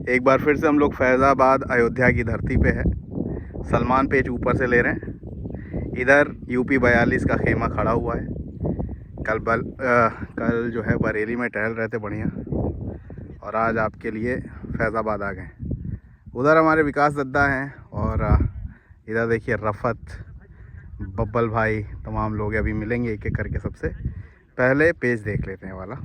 एक बार फिर से हम लोग फैज़ाबाद अयोध्या की धरती पे है। सलमान पेच ऊपर से ले रहे हैं। इधर यूपी 42 का खेमा खड़ा हुआ है। कल जो है बरेली में टहल रहे थे बढ़िया, और आज आपके लिए फैज़ाबाद आ गए। उधर हमारे विकास दद्दा हैं और इधर देखिए रफ़त, बब्बल भाई, तमाम लोग अभी मिलेंगे एक एक करके। सबसे पहले पेज देख लेते हैं वाला।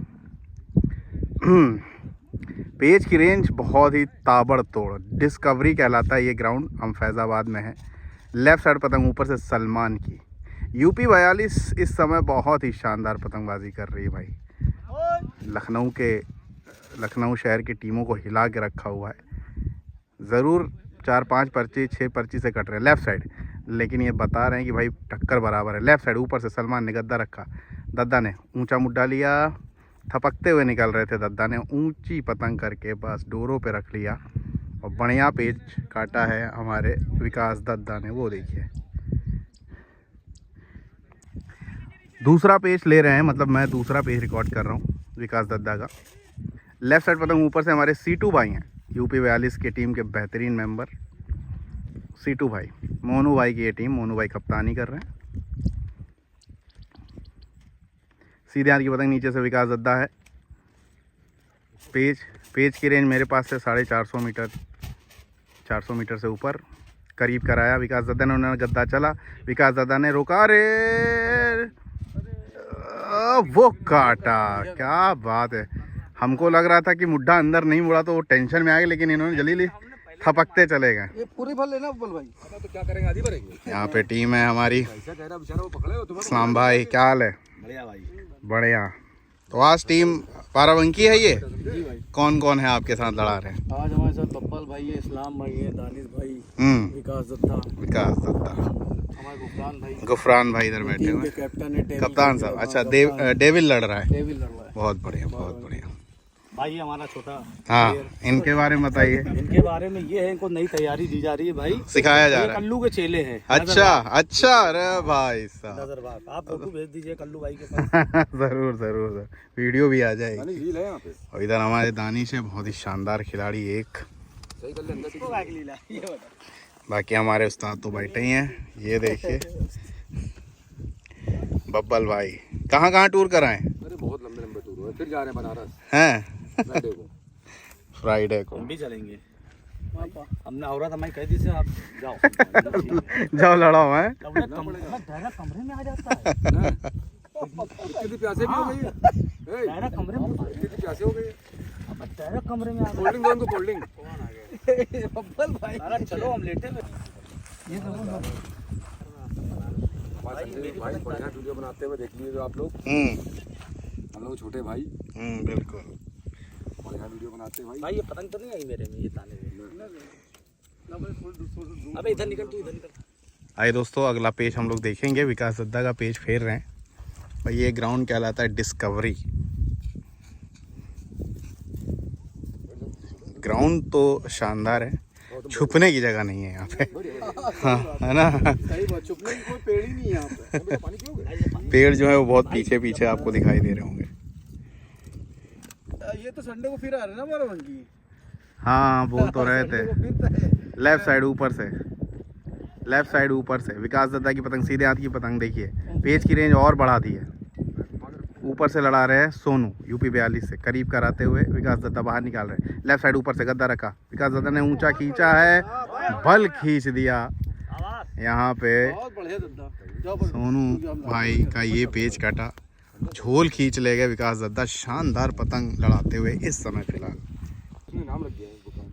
पेज की रेंज बहुत ही ताबड़तोड़, डिस्कवरी कहलाता है ये ग्राउंड। हम फैज़ाबाद में हैं। लेफ़्ट साइड पतंग ऊपर से सलमान की। यूपी 42 इस समय बहुत ही शानदार पतंगबाजी कर रही है भाई। लखनऊ शहर की टीमों को हिला के रखा हुआ है। ज़रूर 4-5 पर्ची 6 पर्ची से कट रहे हैं लेफ़्ट साइड, लेकिन ये बता रहे हैं कि भाई टक्कर बराबर है। लेफ़्ट साइड ऊपर से सलमान ने गद्दा रखा, दद्दा ने ऊंचा मुड्डा लिया, थपकते हुए निकल रहे थे दद्दा ने, ऊंची पतंग करके बस डोरों पे रख लिया और बढ़िया पेज काटा है हमारे विकास दद्दा ने। वो देखिए दूसरा पेज ले रहे हैं, मतलब मैं दूसरा पेज रिकॉर्ड कर रहा हूँ विकास दद्दा का। लेफ़्ट साइड पतंग ऊपर से हमारे सीटू भाई हैं, यूपी 42 की टीम के बेहतरीन मेंबर सीटू भाई। मोनू भाई की ये टीम, मोनू भाई कप्तानी कर रहे हैं। सीधे हाथ की पतंग नीचे से विकास दद्दा है। पेज की रेंज मेरे पास से 450 मीटर, 400 मीटर से ऊपर करीब कराया विकास दद्दा ने। उन्होंने गद्दा चला, विकास दद्दा ने रोका, रे वो काटा। क्या बात है। हमको लग रहा था कि मुड्ढा अंदर नहीं मुड़ा तो वो टेंशन में आ गए, लेकिन इन्होंने जल्दी ली, थपकते चले गए। ये पूरी भर लेना बल भाई, तो क्या करेंगे, आधी भरेंगे। यहाँ पे टीम है हमारी। इस्लाम भाई क्या हाल है? बढ़िया भाई, बढ़िया। तो आज टीम बाराबंकी है ये। कौन कौन है आपके साथ लड़ा रहे हैं? आज हमारे साथ बब्बल भाई है, इस्लाम भाई है, दानिश भाई, विकास दद्दा, हमारे गुफरान भाई इधर बैठे हुए। कैप्टन है, कप्तान साहब। अच्छा, डेविल लड़ रहा है। डेविल लड़ रहा है बहुत बढ़िया, बहुत बढ़िया भाई। हमारा छोटा, हाँ, इनके बारे में बताइए। इनके बारे में ये है, इनको नई तैयारी दी जा रही है भाई, सिखाया जा रहा है। कल्लू के चेले हैं। अच्छा, अरे भाई साहब, नजरबाग। आप फोटो भेज दीजिए कल्लू भाई के पास। जरूर वीडियो भी आ जाएगी। और इधर हमारे दानिश है, बहुत ही शानदार खिलाड़ी एक। बाकी हमारे उस्ताद तो बैठे ही हैं। ये देखिए बब्बल भाई, कहाँ टूर कराएं? अरे बहुत लंबे टूर हुए, फिर जा रहे हैं बनारस हैं। फ्राइडे को हम भी चलेंगे। हमने औरत हमारी कह दी से आप जाओ जाओ लड़ाओ है। कमरे में आ जाता है। इतनी प्यासे भी हो गई है, कमरे में इतनी प्यासे हो गई है। डायरेक्ट कमरे में आ कोल्ड ड्रिंक दो, कोल्ड ड्रिंक। बब्बल भाई, अरे चलो हम लेटे हैं। ये भाई बढ़िया वीडियो बनाते हुए देख लीजिए आप लोग। हम लोग छोटे भाई, बिल्कुल बढ़िया वीडियो बनाते भाई। भाई ये पतंग तो नहीं आई मेरे में, ये ताने में। अबे इधर निकल, तू इधर निकल। आइए दोस्तों, अगला पेज हम लोग देखेंगे। विकास दद्दा का पेज फेर रहे हैं भाई। ये ग्राउंड कहलाता है डिस्कवरी। ग्राउंड तो शानदार है, छुपने की जगह नहीं है यहाँ पे। हाँ, है ना। सही बात, छुपने की कोई पेड़ ही नहीं है यहाँ पे। पेड़ जो है वो बहुत पीछे पीछे आपको दिखाई दे रहे होंगे। ये तो संडे को फिर आ रहे ना बाराबंकी। हाँ, बोल तो रहे थे। लेफ्ट साइड ऊपर से विकास दद्दा की पतंग, सीधे हाथ की पतंग देखिए। पेज की रेंज और बढ़ा दी है। ऊपर से लड़ा रहे हैं सोनू, यूपी 42 से करीब कराते हुए विकास दद्दा बाहर निकाल रहे हैं। लेफ्ट साइड ऊपर से गद्दा रखा, विकास दद्दा ने ऊंचा खींचा है, बल खींच दिया। यहाँ पे सोनू भाई का ये पेज काटा, झोल खींच ले गए विकास दद्दा। शानदार पतंग लड़ाते हुए इस समय फिलहाल। नाम लग गया है दुकान।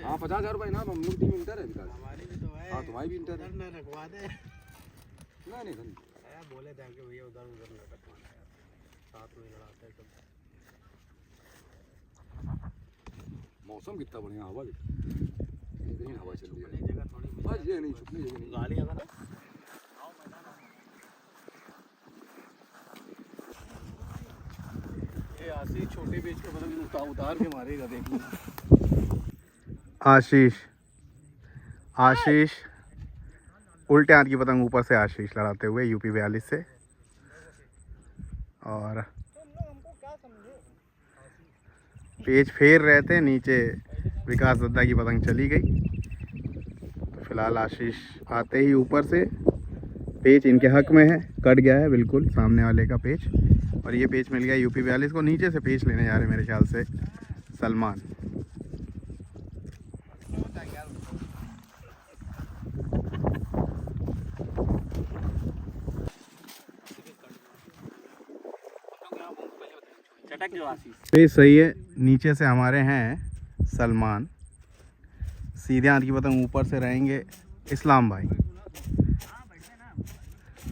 हाँ, 50,000 रुपये नाम। हम लोग टीम इंटर है विकास। हाँ, तुम्हारी भी इंटर है। नहीं बोले थे कि भैया उधर लटकवाना है, साथ में लड़ाते हैं। मौसम कितना बढ़िया, हवा बेहतरीन हवा चल रही है। बस ये नहीं, छुपने जगह नहीं। गाली अगर ये आशीष छोटे बेच के पता उतार के मारेगा, देखना। आशीष उल्टे हाथ की पतंग ऊपर से आशीष लड़ाते हुए यूपी 42 से। और पेज फेर रहे थे नीचे विकास दद्दा की पतंग चली गई। तो फिलहाल आशीष आते ही ऊपर से पेच इनके हक में है, कट गया है बिल्कुल सामने वाले का पेच, और ये पेच मिल गया यूपी 42 को। नीचे से पेच लेने जा रहे मेरे ख्याल से सलमान। चटक जो आशीष। पेच सही है, नीचे से हमारे हैं सलमान, सीधे हाथ की पतंग ऊपर से रहेंगे इस्लाम भाई।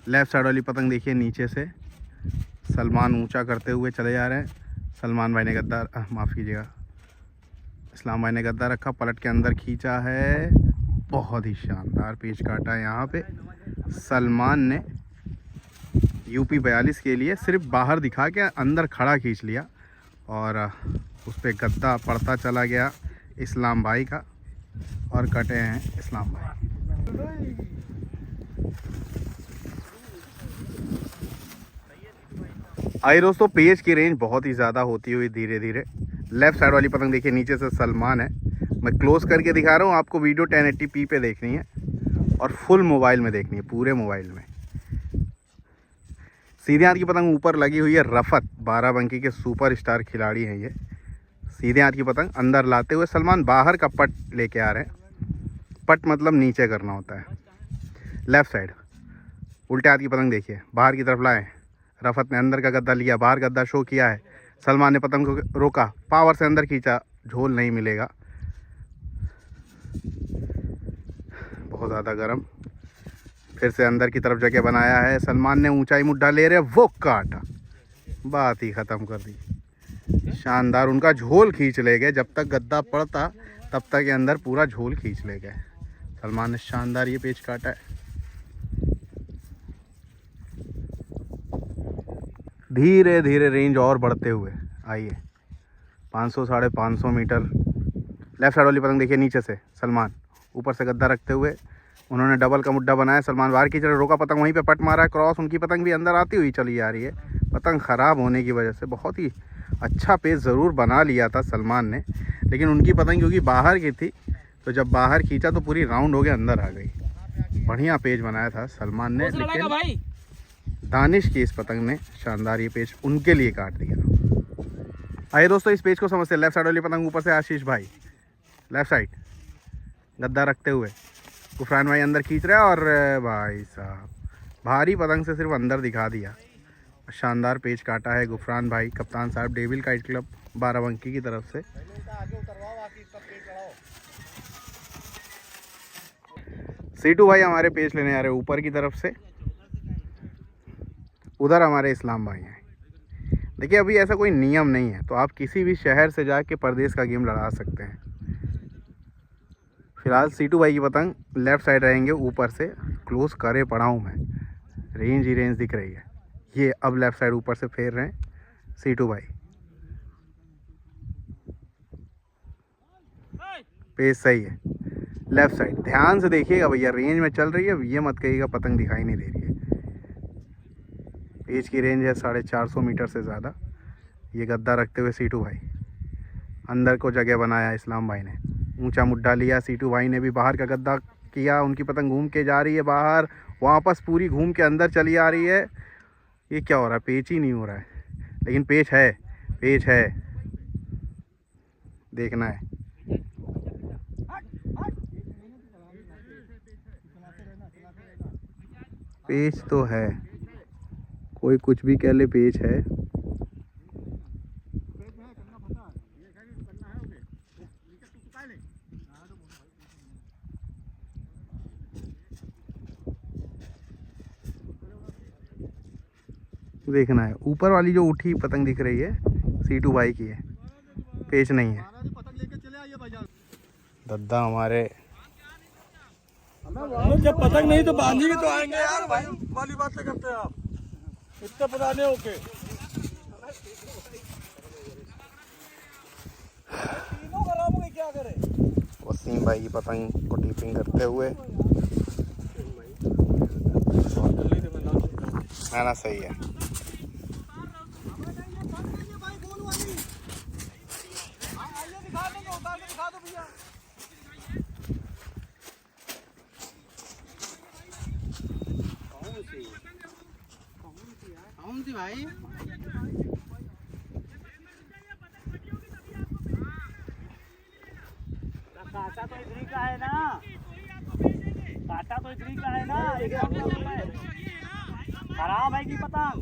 लेफ्ट साइड वाली पतंग देखिए नीचे से सलमान ऊंचा करते हुए चले जा रहे हैं। सलमान भाई ने गद्दा माफ़ कीजिएगा, इस्लाम भाई ने गद्दा रखा, पलट के अंदर खींचा है, बहुत ही शानदार पेच काटा है यहाँ पे। सलमान ने यूपी 42 के लिए सिर्फ बाहर दिखा के अंदर खड़ा खींच लिया और उस पर गद्दा पड़ता चला गया इस्लाम भाई का, और कटे हैं इस्लाम भाई। आइए दोस्तों, पेच की रेंज बहुत ही ज़्यादा होती हुई धीरे धीरे। लेफ़्ट साइड वाली पतंग देखिए नीचे से सलमान है, मैं क्लोज करके दिखा रहा हूँ आपको। वीडियो 1080p पे देखनी है और फुल मोबाइल में देखनी है, पूरे मोबाइल में। सीधे हाथ की पतंग ऊपर लगी हुई है रफत, बाराबंकी के सुपर स्टार खिलाड़ी हैं ये। सीधे हाथ की पतंग अंदर लाते हुए सलमान बाहर का पट लेके आ रहे हैं। पट मतलब नीचे करना होता है। लेफ़्ट साइड उल्टे हाथ की पतंग देखिए, बाहर की तरफ लाए, रफत ने अंदर का गद्दा लिया, बाहर गद्दा शो किया है। सलमान ने पतंग को रोका, पावर से अंदर खींचा, झोल नहीं मिलेगा, बहुत ज़्यादा गर्म। फिर से अंदर की तरफ जगह बनाया है, सलमान ने ऊंचाई मुड्ढा ले रहे, वो काटा, बात ही ख़त्म कर दी। शानदार, उनका झोल खींच ले गए। जब तक गद्दा पड़ता तब तक के अंदर पूरा झोल खींच ले गए। सलमान ने शानदार ये पेच काटा है। धीरे धीरे रेंज और बढ़ते हुए आइए 500 साढ़े 500 मीटर। लेफ्ट साइड वाली पतंग देखिए नीचे से सलमान ऊपर से गद्दा रखते हुए उन्होंने डबल का मुड्ढा बनाया। सलमान बाहर की तरफ रोका, पतंग वहीं पे पट मारा है, क्रॉस। उनकी पतंग भी अंदर आती हुई चली जा रही है। पतंग ख़राब होने की वजह से बहुत ही अच्छा पेच ज़रूर बना लिया था सलमान ने, लेकिन उनकी पतंग क्योंकि बाहर की थी तो जब बाहर खींचा तो पूरी राउंड हो गया, अंदर आ गई। बढ़िया पेच बनाया था सलमान ने, लेकिन दानिश की इस पतंग ने शानदार ये पेच उनके लिए काट दिया। आइए दोस्तों, इस पेच को समझते हैं। लेफ्ट साइड वाली पतंग ऊपर से आशीष भाई, लेफ्ट साइड गद्दा रखते हुए गुफरान भाई अंदर खींच रहा है, और भाई साहब भारी पतंग से सिर्फ अंदर दिखा दिया। शानदार पेच काटा है गुफरान भाई, कप्तान साहब, डेविल काइट क्लब बाराबंकी की तरफ से। सीटू भाई हमारे पेच लेने आ रहे हैं ऊपर की तरफ से, उधर हमारे इस्लाम भाई हैं। देखिए अभी ऐसा कोई नियम नहीं है, तो आप किसी भी शहर से जाके परदेश का गेम लड़ा सकते हैं। फिलहाल सीटू भाई की पतंग लेफ़्ट साइड रहेंगे, ऊपर से क्लोज करे पड़ा हूँ मैं, रेंज ही रेंज दिख रही है। ये अब लेफ़्ट साइड ऊपर से फेर रहे हैं सीटू भाई। पेस सही है, लेफ़्ट साइड ध्यान से देखिएगा भैया, रेंज में चल रही है, ये मत कहिएगा पतंग दिखाई नहीं दे रही है। पेच की रेंज है 450 मीटर से ज़्यादा। ये गद्दा रखते हुए सीटू भाई अंदर को जगह बनाया, इस्लाम भाई ने ऊंचा मुड्ढा लिया, सीटू भाई ने भी बाहर का गद्दा किया। उनकी पतंग घूम के जा रही है बाहर, वापस पूरी घूम के अंदर चली आ रही है। ये क्या हो रहा है, पेच ही नहीं हो रहा है, लेकिन पेच है, पेच है, देखना है। पेच तो है, कोई कुछ भी कह ले, पेच है। देखना है, ऊपर वाली जो उठी पतंग दिख रही है सीटू भाई की है, पेच नहीं है। दद्दा हमारे जब पतंग नहीं तो बांधेंगे तो आएंगे यार भाई, वाली बातें करते हैं आप, इतने पुराने होके। तीनों खराब हो गए, क्या करें। वसीम भाई की पतंग को टीपिंग करते हुए, ना सही है। दिखा दो भैया। काटा तो इधर ही का है ना, काटा तो इधर ही का है ना। एक खराब है कि पतंग?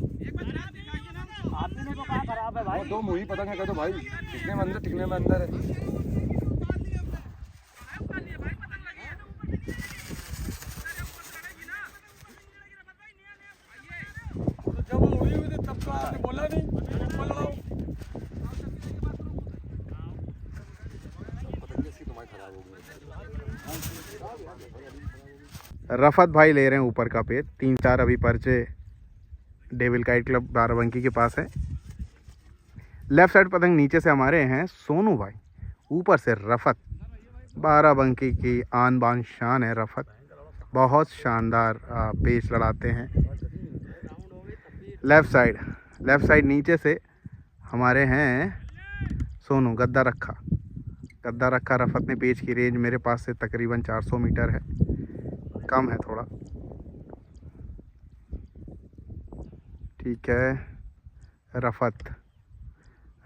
आपने तो कहा खराब है भाई। दो मुही पतंग है, कह दो भाई टिकने में अंदर, टिकने में अंदर है। जब वो उड़ी हुई थी तब तो आपने बोला नहीं, बोल रहा हूँ। पतंग इसकी तुम्हारी खराब हो गई। रफत भाई ले रहे हैं ऊपर का पेज, 3-4 अभी पर्चे डेविल काइट क्लब बाराबंकी के पास है। लेफ्ट साइड पतंग नीचे से हमारे हैं सोनू भाई, ऊपर से रफत। बाराबंकी की आन बान शान है रफत, बहुत शानदार पेच लड़ाते हैं। लेफ़्ट साइड नीचे से हमारे हैं सोनू। गद्दा रखा रफत ने। पेच की रेंज मेरे पास से तकरीबन 400 मीटर है, कम है थोड़ा। ठीक है।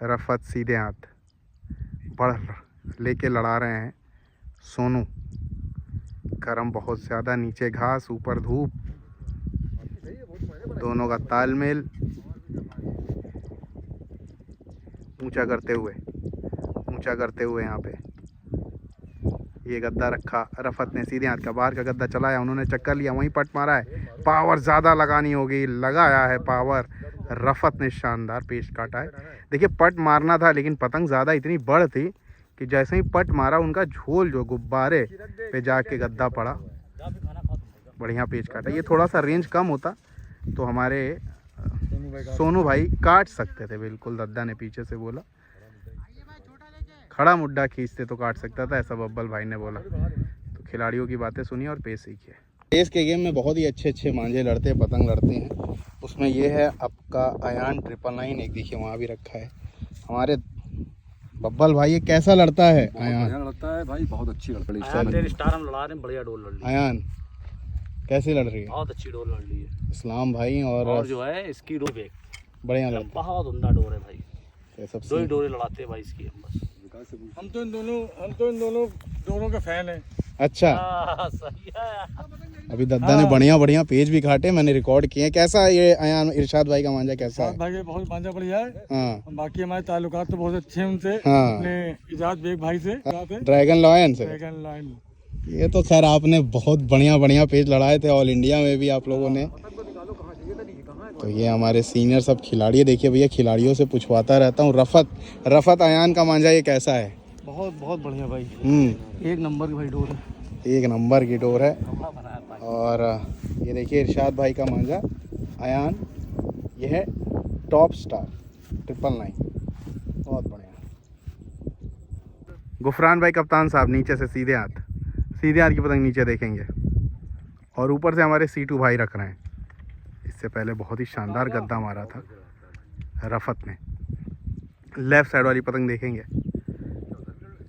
रफत सीधे हाथ बढ़ लेके लड़ा रहे हैं सोनू। गरम बहुत ज़्यादा, नीचे घास ऊपर धूप, दोनों का तालमेल। ऊंचा करते हुए यहाँ पे ये गद्दा रखा। रफत ने सीधे हाथ का बाहर का गद्दा चलाया, उन्होंने चक्कर लिया, वहीं पट मारा है। पावर ज़्यादा लगानी होगी, लगाया है पावर। रफत ने शानदार पेच काटा है। देखिए पट मारना था लेकिन पतंग ज़्यादा इतनी बड़ थी कि जैसे ही पट मारा उनका झोल जो गुब्बारे पे जाके गद्दा पड़ा। बढ़िया पेच काटा। ये थोड़ा सा रेंज कम होता तो हमारे सोनू भाई काट सकते थे बिल्कुल। दद्दा ने पीछे से बोला खड़ा मुड्डा खींचते तो काट सकता था, ऐसा बब्बल भाई ने बोला। तो खिलाड़ियों की बातें सुनिए और पेश सीखिए। पेश के गेम में बहुत ही अच्छे मांझे लड़ते हैं, पतंग लड़ते हैं। उसमें ये है आपका अयान 999, एक देखिए वहाँ भी रखा है हमारे बब्बल भाई। ये कैसा लड़ता है अयान? लड़ता है भाई, बहुत अच्छी लड़ता है। स्टार हम लड़ा रहे हैं, बढ़िया डोर लड़ रही है। अयान कैसी लड़ रही है? बहुत अच्छी डोर लड़ रही है इस्लाम भाई। और जो है इसकी डोर बढ़िया लड़ता बहुत उमदा डोर है भाई। है। सब दो ही डोरे लड़ाते हैं भाई इसकी हम बस। हम तो इन दोनों डोरों के फैन हैं। अच्छा, सही है। अभी दद्दा ने बढ़िया पेज भी काटे, मैंने रिकॉर्ड किए। कैसा ये अयान इरशाद भाई का मांझा कैसा है? भाई बहुत मांझा बढ़िया है। हाँ, बाकी हमारे ताल्लुकात तो बहुत अच्छे हैं उनसे। हाँ। अपने इजाज बेग भाई से, ड्रैगन लॉयन से। Dragon line. ये तो खैर आपने बहुत बढ़िया पेज लड़ाए थे, ऑल इंडिया में भी आप लोगों ने। तो ये हमारे सीनियर सब खिलाड़ी। देखिए भैया, खिलाड़ियों से पूछवाता रहता हूँ। रफत अयान का मांझा ये कैसा है? बहुत बढ़िया भाई। एक नंबर की भाई डोर है। एक नंबर की डोर है। और ये देखिए इरशाद भाई का मांझा अयान, ये है टॉप स्टार 999, बहुत बढ़िया। गुफरान भाई कप्तान साहब नीचे से सीधे हाथ की पतंग नीचे देखेंगे। और ऊपर से हमारे सीटू भाई रख रहे हैं। इससे पहले बहुत ही शानदार गद्दा मारा था रफत ने। लेफ़्ट साइड वाली पतंग देखेंगे।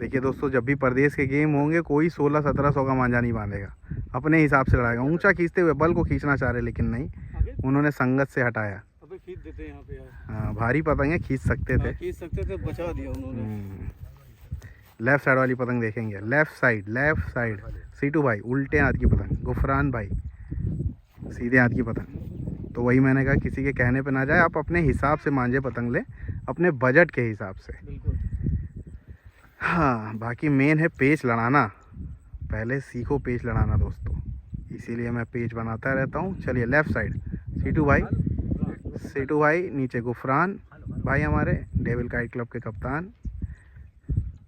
देखिए दोस्तों, जब भी परदेश के गेम होंगे कोई 1600-1700 का मांझा नहीं बांधेगा, अपने हिसाब से लड़ाएगा। ऊंचा खींचते हुए बल को खींचना चाह रहे लेकिन नहीं, उन्होंने संगत से हटाया। खींच देते हैं यहाँ पे यार। हाँ, भारी पतंग खींच सकते थे, बचा दिया उन्होंने। लेफ़्ट साइड वाली पतंग देखेंगे। लेफ़्ट साइड सीटू भाई उल्टे हाथ की पतंग, गुफरान भाई सीधे हाथ की पतंग। तो वही मैंने कहा, किसी के कहने पे ना जाए, आप अपने हिसाब से मांझे पतंग ले, अपने बजट के हिसाब से। हाँ, बाकी मेन है पेच लड़ाना। पहले सीखो पेच लड़ाना दोस्तों, इसीलिए मैं पेच बनाता रहता हूँ। चलिए लेफ़्ट साइड सीटू भाई, नीचे गुफरान भाई हमारे डेविल काइट क्लब के कप्तान।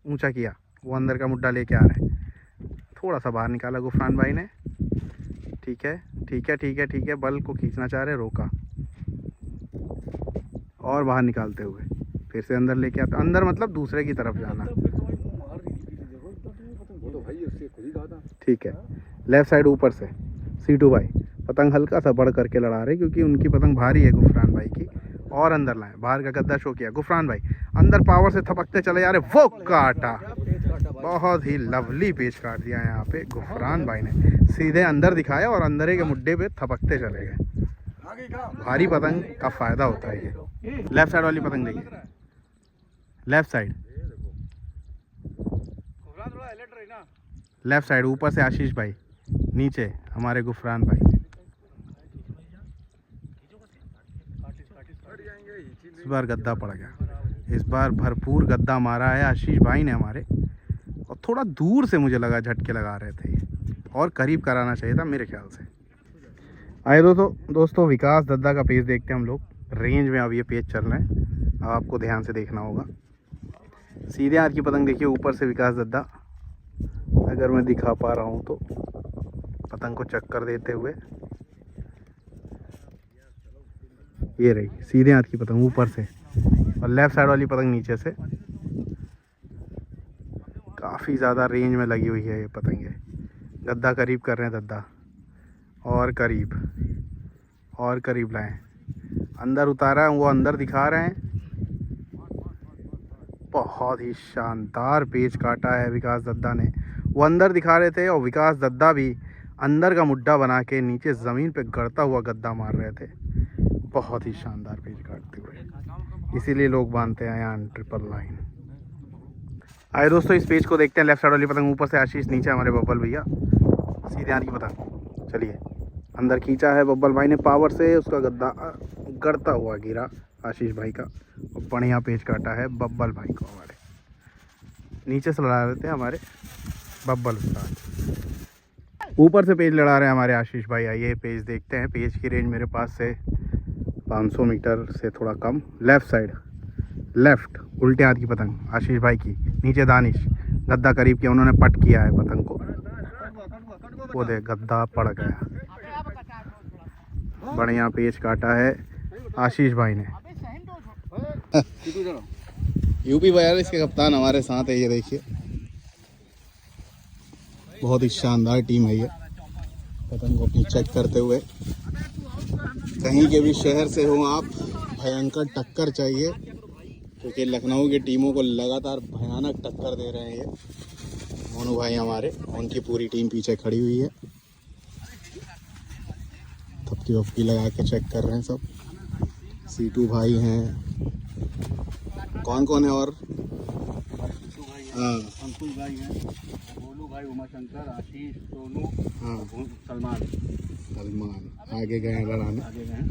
ऊंचा किया, वो अंदर का मुड्डा लेके आ रहे हैं, थोड़ा सा बाहर निकाला गुफरान भाई ने। ठीक है, बल को खींचना चाह रहे, रोका और बाहर निकालते हुए फिर से अंदर लेके आता। अंदर मतलब दूसरे की तरफ जाना। ठीक है, लेफ़्ट साइड ऊपर से सीटू भाई पतंग हल्का सा बढ़ करके लड़ा रहे क्योंकि उनकी पतंग भारी है गुफरान भाई की। और अंदर लाए, बाहर का गद्दा शो किया। गुफरान भाई अंदर पावर से थपकते चले जा रहे, वो काटा। बहुत ही लवली पेच काट दिया यहाँ पे गुफरान भाई ने। सीधे अंदर दिखाया और अंदर के मुड्डे पे थपकते चले गए। भारी पतंग का फ़ायदा होता है ये। लेफ़्ट साइड वाली पतंग देखिए, लेफ़्ट साइड लेफ्ट साइड ऊपर से आशीष भाई, नीचे हमारे गुफरान भाई। इस बार गद्दा पड़ गया, इस बार भरपूर गद्दा मारा है आशीष भाई ने हमारे, और थोड़ा दूर से मुझे लगा झटके लगा रहे थे ये, और करीब कराना चाहिए था मेरे ख्याल से। आए दोस्तों विकास दद्दा का पेज देखते हैं हम लोग। रेंज में अब ये पेज चल रहे हैं, अब आपको ध्यान से देखना होगा। सीधे हाथ की पतंग देखिए, ऊपर से विकास दद्दा, अगर मैं दिखा पा रहा हूँ तो, पतंग को चक्कर देते हुए। ये रही सीधे हाथ की पतंग ऊपर से, और लेफ्ट साइड वाली पतंग नीचे से। काफ़ी ज़्यादा रेंज में लगी हुई है ये पतंगे। गद्दा करीब कर रहे हैं दद्दा, और करीब लाएं। अंदर उतारा है, वो अंदर दिखा रहे हैं। बहुत ही शानदार पेच काटा है विकास दद्दा ने। वो अंदर दिखा रहे थे, और विकास दद्दा भी अंदर का मुड्ढा बना के नीचे ज़मीन पे गड़ता हुआ गद्दा मार रहे थे। बहुत ही शानदार पेच काटते हुए, इसीलिए लोग बांधते हैं यहाँ ट्रिपल लाइन। आए दोस्तों इस पेज को देखते हैं। लेफ्ट साइड वाली पतंग ऊपर से आशीष, नीचे हमारे बब्बल भैया। सीधे हाथ की पतंग, चलिए अंदर खींचा है बब्बल भाई ने पावर से, उसका गद्दा गड़ता हुआ गिरा आशीष भाई का, और बढ़िया पेच काटा है बब्बल भाई को हमारे। नीचे से लड़ा रहे थे हमारे बब्बल उस्ताद, ऊपर से पेज लड़ा रहे हैं हमारे आशीष भाई। आइए पेज देखते हैं। पेज की रेंज मेरे पास से 500 मीटर से थोड़ा कम। लेफ्ट साइड, लेफ्ट उल्टे हाथ की पतंग आशीष भाई की, नीचे दानिश। गद्दा करीब किया, उन्होंने पट किया है पतंग को, वो देख गद्दा पड़ गया। बढ़िया पेच काटा है आशीष भाई ने। यूपी 42 के कप्तान हमारे साथ है, ये देखिए बहुत ही शानदार टीम है ये। पतंग को अपनी चेक करते हुए, कहीं के भी शहर से हो आप, भयंकर टक्कर चाहिए, क्योंकि लखनऊ की टीमों को लगातार भयानक टक्कर दे रहे हैं ये मोनू भाई हमारे। उनकी पूरी टीम पीछे खड़ी हुई है, थपकी वपकी लगा के चेक कर रहे हैं सब। सीटू भाई हैं, कौन कौन है और? हाँ अंकुल भाई हैं, गोलू भाई, उमाशंकर, आशीष, सोनू, हाँ सलमान आगे गए हैं लड़ाने। आगे गए हैं।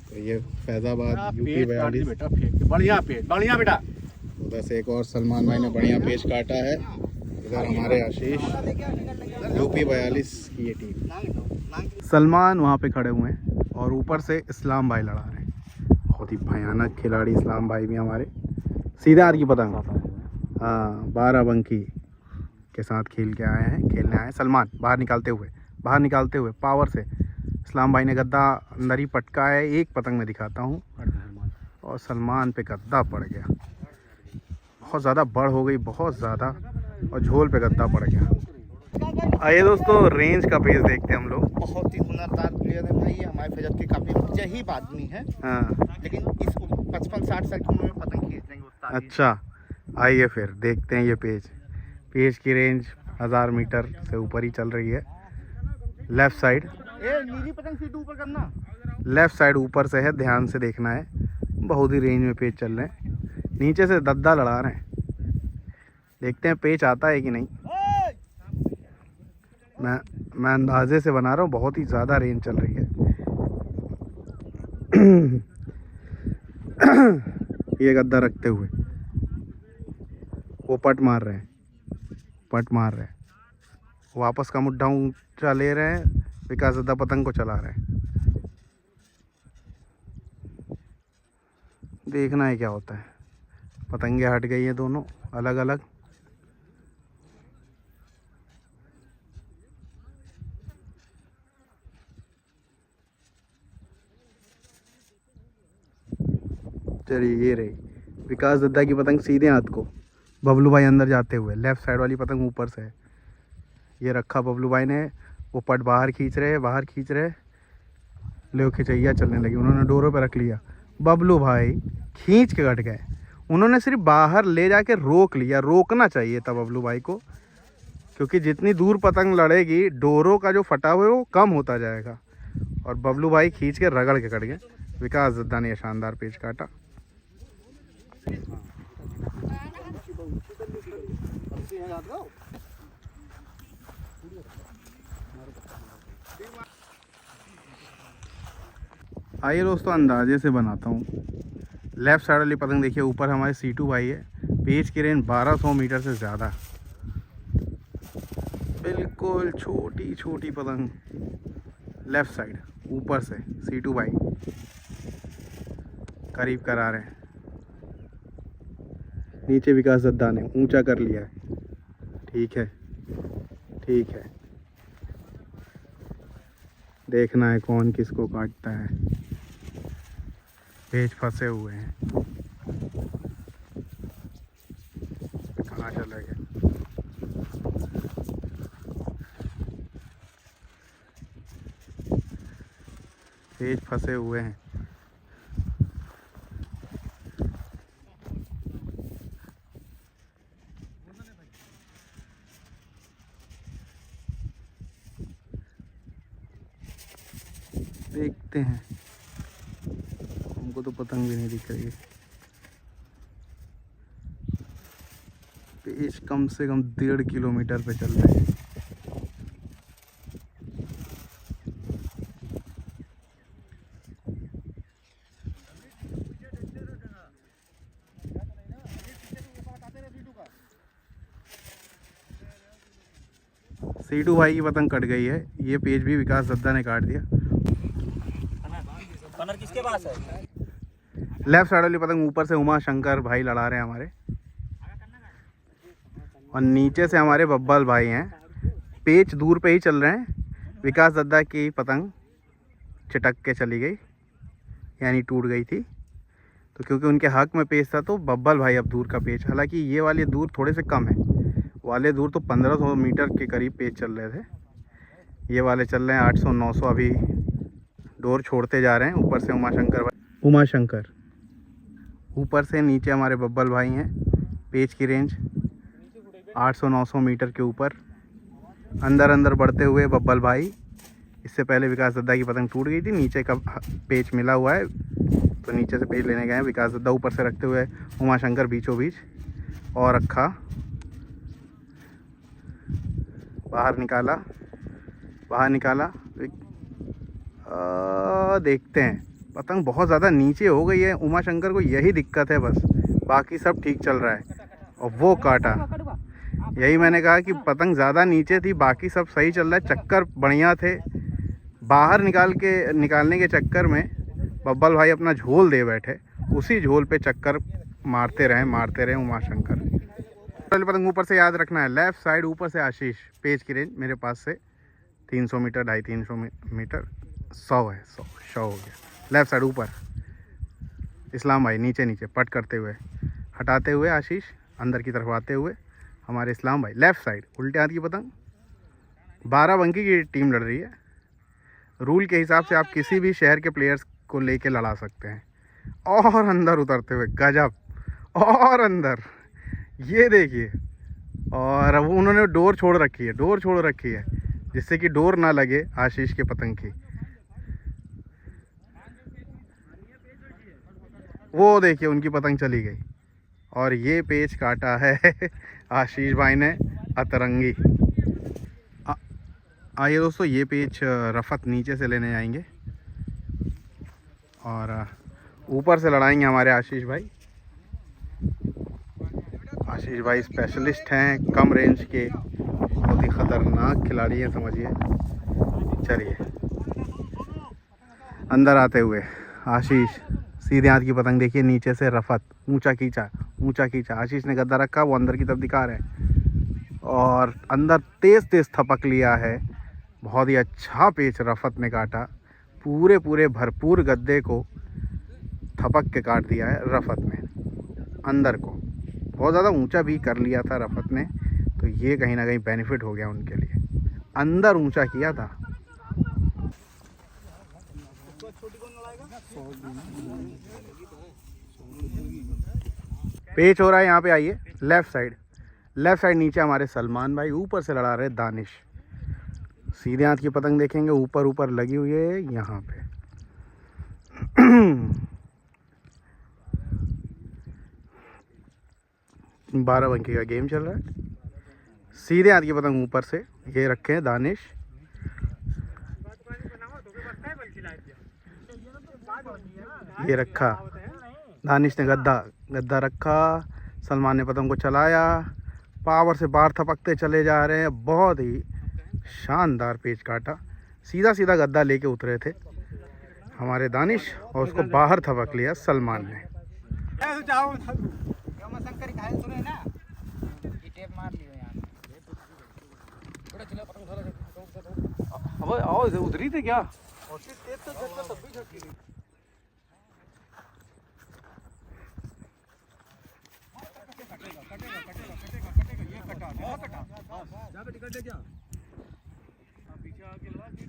तो ये फैजाबाद यूपी 42। बेटा बढ़िया बेटा। उधर से एक और सलमान भाई ने बढ़िया पेच काटा है। इधर हमारे आशीष, यूपी 42 की ये टीम। सलमान वहाँ पे खड़े हुए हैं, और ऊपर से इस्लाम भाई लड़ा रहे हैं। बहुत ही भयानक खिलाड़ी इस्लाम भाई भी हमारे। सीधे हाथ की पतंग, हाँ 12 बंकी के साथ खेलने आए हैं सलमान। बाहर निकालते हुए पावर से इस्लाम भाई ने गद्दा अंदर ही पटका है। एक पतंग में दिखाता हूँ, और सलमान पे गद्दा पड़ गया। बहुत ज़्यादा बड़ हो गई, बहुत ज़्यादा, और झोल पे गद्दा पड़ गया। आइए दोस्तों रेंज का पेज देखते हैं हम लोग। बहुत ही हुनरदार प्लेयर है भाई, हमारे फजर के काफी जहीब आदमी है, हाँ लेकिन इस 55-60 साल की उम्र में पतंग खींच देंगे उस्ताद जी। अच्छा, आइए फिर देखते हैं ये पेज की रेंज 1000 मीटर से ऊपर ही चल रही है। लेफ्ट साइड, नीली पतंग सीट ऊपर करना। लेफ्ट साइड ऊपर से है, ध्यान से देखना है। बहुत ही रेंज में पेज चल रहे हैं। नीचे से दद्दा लड़ा रहे हैं, देखते हैं पेच आता है कि नहीं। मैं अंदाजे से बना रहा हूँ, बहुत ही ज़्यादा रेंज चल रही है। ये गद्दा रखते हुए वो पट मार रहे हैं, वापस का मुड्ढा ऊंचा ले रहे हैं। विकास दद्दा पतंग को चला रहे हैं, देखना है क्या होता है। पतंगे हट गई हैं दोनों अलग अलग। चलिए ये रही विकास दद्दा की पतंग सीधे हाथ को, बबलू भाई अंदर जाते हुए। लेफ्ट साइड वाली पतंग ऊपर से है, ये रखा बबलू भाई ने। वो पट बाहर खींच रहे, ले खिंचैया चलने लगी, उन्होंने डोरों पे रख लिया। बबलू भाई खींच के कट गए, उन्होंने सिर्फ बाहर ले जाके रोक लिया। रोकना चाहिए था बबलू भाई को, क्योंकि जितनी दूर पतंग लड़ेगी डोरों का जो फटा हुआ है वो कम होता जाएगा। और बबलू भाई खींच के रगड़ के कट गए। विकास दद्दा ने शानदार पेच काटा। आइए दोस्तों अंदाजे से बनाता हूँ। लेफ़्ट साइड वाली पतंग देखिए, ऊपर हमारे सीटू भाई है। पेच की रेंज 1200 मीटर से ज़्यादा, बिल्कुल छोटी छोटी पतंग। लेफ़्ट साइड ऊपर से सीटू भाई करीब करा रहे हैं। नीचे विकास दद्दा ने ऊंचा कर लिया है। ठीक है, ठीक है, देखना है कौन किसको काटता है। पेच फंसे हुए हैं, कहाँ चला गया? पेच फंसे हुए हैं। देखते हैं, हमको तो पतंग भी नहीं दिख रही है। पेच कम से कम 1.5 किलोमीटर पे चल रहे हैं। सीटू भाई की पतंग कट गई है। ये पेज भी विकास दद्दा ने काट दिया। कनर किसके पास है? लेफ्ट साइड वाली पतंग ऊपर से उमा शंकर भाई लड़ा रहे हैं हमारे, और नीचे से हमारे बब्बल भाई हैं। पेच दूर पे ही चल रहे हैं। विकास दद्दा की पतंग चिटक के चली गई, यानी टूट गई थी। तो क्योंकि उनके हक में पेच था तो बब्बल भाई अब दूर का पेच, हालांकि ये वाले दूर थोड़े से कम है। वाले दूर तो 1500 मीटर के करीब पेच चल रहे थे। ये वाले चल रहे हैं 800-900। अभी डोर छोड़ते जा रहे हैं। ऊपर से उमा शंकर ऊपर से नीचे हमारे बब्बल भाई हैं। पेच की रेंज 800-900 मीटर के ऊपर। अंदर बढ़ते हुए बब्बल भाई, इससे पहले विकास दद्दा की पतंग टूट गई थी। नीचे का पेच मिला हुआ है तो नीचे से पेच लेने गए हैं। विकास दद्दा ऊपर से रखते हुए उमा शंकर बीचों बीच, और रखा, बाहर निकाला। देखते हैं, पतंग बहुत ज़्यादा नीचे हो गई है। उमा शंकर को यही दिक्कत है बस, बाकी सब ठीक चल रहा है। और वो काटा, यही मैंने कहा कि पतंग ज़्यादा नीचे थी, बाकी सब सही चल रहा है। चक्कर बढ़िया थे। बाहर निकालने के चक्कर में बब्बल भाई अपना झोल दे बैठे। उसी झोल पे चक्कर मारते रहे उमा शंकर। पतंग ऊपर से याद रखना है। लेफ़्ट साइड ऊपर से आशीष, पेज की रेंज मेरे पास से 300 मीटर, 250 मीटर, 100 है। 100 हो गया। लेफ़्ट साइड ऊपर इस्लाम भाई, नीचे पट करते हुए, हटाते हुए आशीष, अंदर की तरफ आते हुए हमारे इस्लाम भाई। लेफ़्ट साइड उल्टे हाथ की पतंग, 12 बंकी की टीम लड़ रही है। रूल के हिसाब से आप किसी भी शहर के प्लेयर्स को लेके लड़ा सकते हैं। और अंदर उतरते हुए गजब, और अंदर, ये देखिए। और अब उन्होंने डोर छोड़ रखी है जिससे कि डोर ना लगे आशीष के पतंग की। वो देखिए उनकी पतंग चली गई, और ये पेच काटा है आशीष भाई ने अतरंगी। आइए दोस्तों, ये पेच रफत नीचे से लेने जाएंगे और ऊपर से लड़ाएंगे हमारे आशीष भाई। आशीष भाई स्पेशलिस्ट हैं कम रेंज के, बहुत ही ख़तरनाक खिलाड़ी हैं समझिए। चलिए, अंदर आते हुए आशीष, सीधे हाथ की पतंग देखिए, नीचे से रफत, ऊंचा खींचा। आशीष ने गद्दा रखा, वो अंदर की तरफ दिखा रहे हैं, और अंदर तेज़ थपक लिया है। बहुत ही अच्छा पेच रफत ने काटा, पूरे भरपूर गद्दे को थपक के काट दिया है रफत ने। अंदर को बहुत ज़्यादा ऊंचा भी कर लिया था रफत ने, तो ये कहीं ना कहीं बेनिफिट हो गया उनके लिए। अंदर ऊंचा किया था। पेच हो रहा है यहाँ पे। आइए लेफ़्ट साइड नीचे हमारे सलमान भाई, ऊपर से लड़ा रहे दानिश। सीधे हाथ की पतंग देखेंगे, ऊपर लगी हुई है यहाँ पे। 12 बंकी का गेम चल रहा है। सीधे हाथ की पतंग ऊपर से ये रखे हैं दानिश। ये रखा दानिश ने गद्दा रखा, सलमान ने पतंग को चलाया, पावर से बाहर थपकते चले जा रहे हैं। बहुत ही शानदार पेच काटा, सीधा सीधा गद्दा लेके उतरे थे हमारे दानिश और उसको बाहर थपक लिया सलमान ने। अब आओ उतरी थे क्या?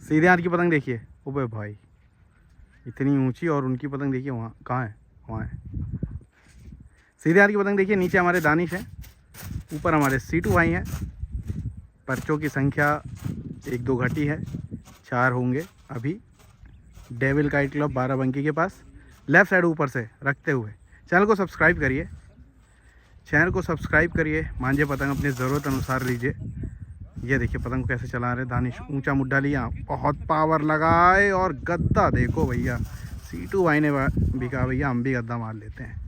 सीधे हाथ की पतंग देखिए, ओबे भाई इतनी ऊंची, और उनकी पतंग देखिए वहाँ कहाँ है, वहाँ है। सीधे हाथ की पतंग देखिए, नीचे हमारे दानिश हैं, ऊपर हमारे सीटू भाई हैं। पर्चों की संख्या 1-2 घटी है, 4 होंगे अभी। डेविल काइट क्लब बाराबंकी के पास, लेफ्ट साइड ऊपर से रखते हुए। चैनल को सब्सक्राइब करिए, मांझे पतंग अपनी ज़रूरत अनुसार लीजिए। ये देखिए पतंग को कैसे चला रहे दानिश, ऊंचा मुड्ढा लिया, बहुत पावर लगाए और गद्दा देखो भैया। सीटू भाई ने भी कहा भैया हम भी गद्दा मार लेते हैं।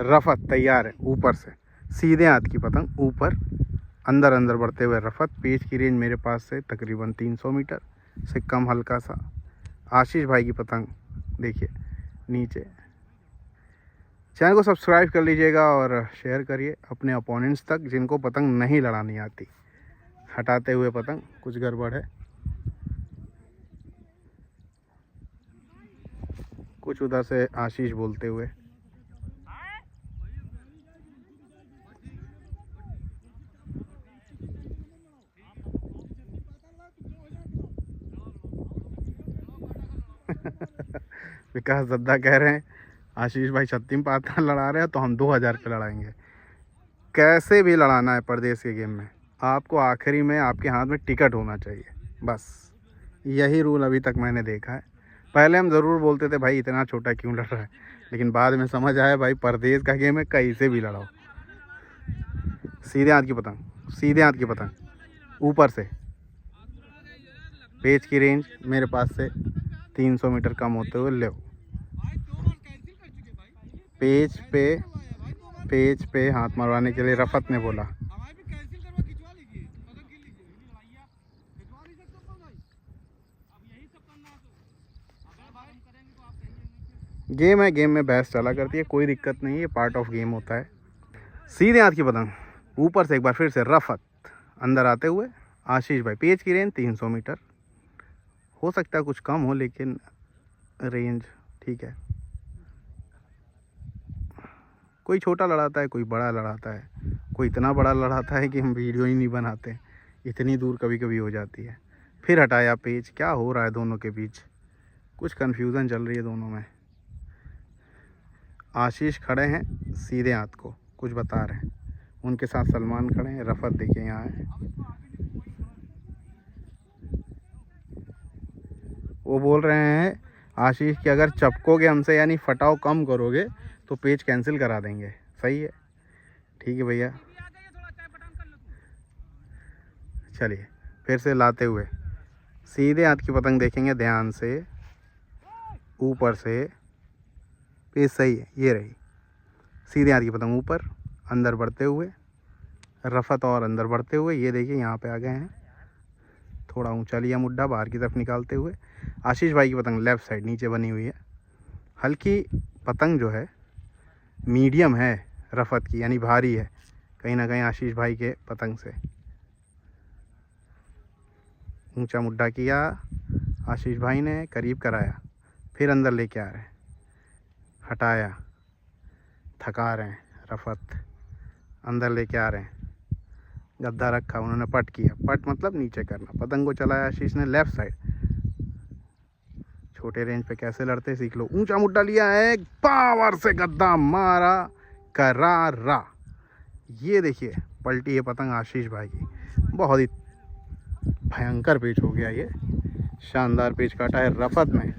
रफत तैयार है ऊपर से, सीधे हाथ की पतंग ऊपर, अंदर बढ़ते हुए रफत। पेच की रेंज मेरे पास से तकरीबन 300 मीटर से कम हल्का सा। आशीष भाई की पतंग देखिए नीचे। चैनल को सब्सक्राइब कर लीजिएगा और शेयर करिए अपने अपोनेंट्स तक जिनको पतंग नहीं लड़ानी आती। हटाते हुए पतंग, कुछ गड़बड़ है, कुछ उधर से आशीष बोलते हुए। विकास दद्दा कह रहे हैं आशीष भाई 36 पाता लड़ा रहे हैं तो हम 2000 पे लड़ाएंगे। कैसे भी लड़ाना है परदेश के गेम में, आपको आखिरी में आपके हाथ में टिकट होना चाहिए, बस यही रूल अभी तक मैंने देखा है। पहले हम ज़रूर बोलते थे भाई इतना छोटा क्यों लड़ रहा है, लेकिन बाद में समझ आया भाई परदेश का गेम है, कहीं से भी लड़ाओ। सीधे हाथ की पतंग ऊपर से, पेच की रेंज मेरे पास से 300 मीटर कम होते हुए ले। पेच पे हाथ मरवाने के लिए रफत ने बोला। गेम है, गेम में बहस चला करती है, कोई दिक्कत नहीं है, पार्ट ऑफ गेम होता है। सीधे हाथ की पतंग ऊपर से एक बार फिर से रफत, अंदर आते हुए आशीष भाई। पेच की रेंज 300 मीटर, हो सकता है कुछ कम हो लेकिन रेंज ठीक है। कोई छोटा लड़ाता है, कोई बड़ा लड़ाता है, कोई इतना बड़ा लड़ाता है कि हम वीडियो ही नहीं बनाते, इतनी दूर कभी कभी हो जाती है। फिर हटाया पेच, क्या हो रहा है दोनों के बीच, कुछ कन्फ्यूज़न चल रही है दोनों में। आशीष खड़े हैं सीधे हाथ को, कुछ बता रहे हैं, उनके साथ सलमान खड़े हैं। रफत देखिए यहाँ है, वो बोल रहे हैं आशीष कि अगर चपकोगे हमसे यानी फटाव कम करोगे तो पेज कैंसिल करा देंगे। सही है, ठीक है भैया। चलिए फिर से लाते हुए सीधे हाथ की पतंग देखेंगे ध्यान से, ऊपर से। पेज सही है, ये रही सीधे हाथ की पतंग ऊपर, अंदर बढ़ते हुए रफत और अंदर बढ़ते हुए। ये देखिए यहाँ पे आ गए हैं, थोड़ा ऊंचा लिया मुड्ढा बाहर की तरफ निकालते हुए। आशीष भाई की पतंग लेफ़्ट साइड नीचे बनी हुई है। हल्की पतंग जो है मीडियम है रफत की, यानी भारी है कहीं ना कहीं आशीष भाई के पतंग से। ऊंचा मुड्ढा किया आशीष भाई ने, करीब कराया, फिर अंदर लेके आ रहे हैं, हटाया, थका रहे हैं रफत, अंदर लेके आ रहे हैं, गद्दा रखा, उन्होंने पट किया। पट मतलब नीचे करना। पतंग को चलाया आशीष ने लेफ़्ट साइड। छोटे रेंज पे कैसे लड़ते सीख लो। ऊंचा मुड्ढा लिया है, पावर से गद्दा मारा, करारा। ये देखिए पलटी है पतंग आशीष भाई की। बहुत ही भयंकर पेच हो गया ये, शानदार पेच काटा है रफत में।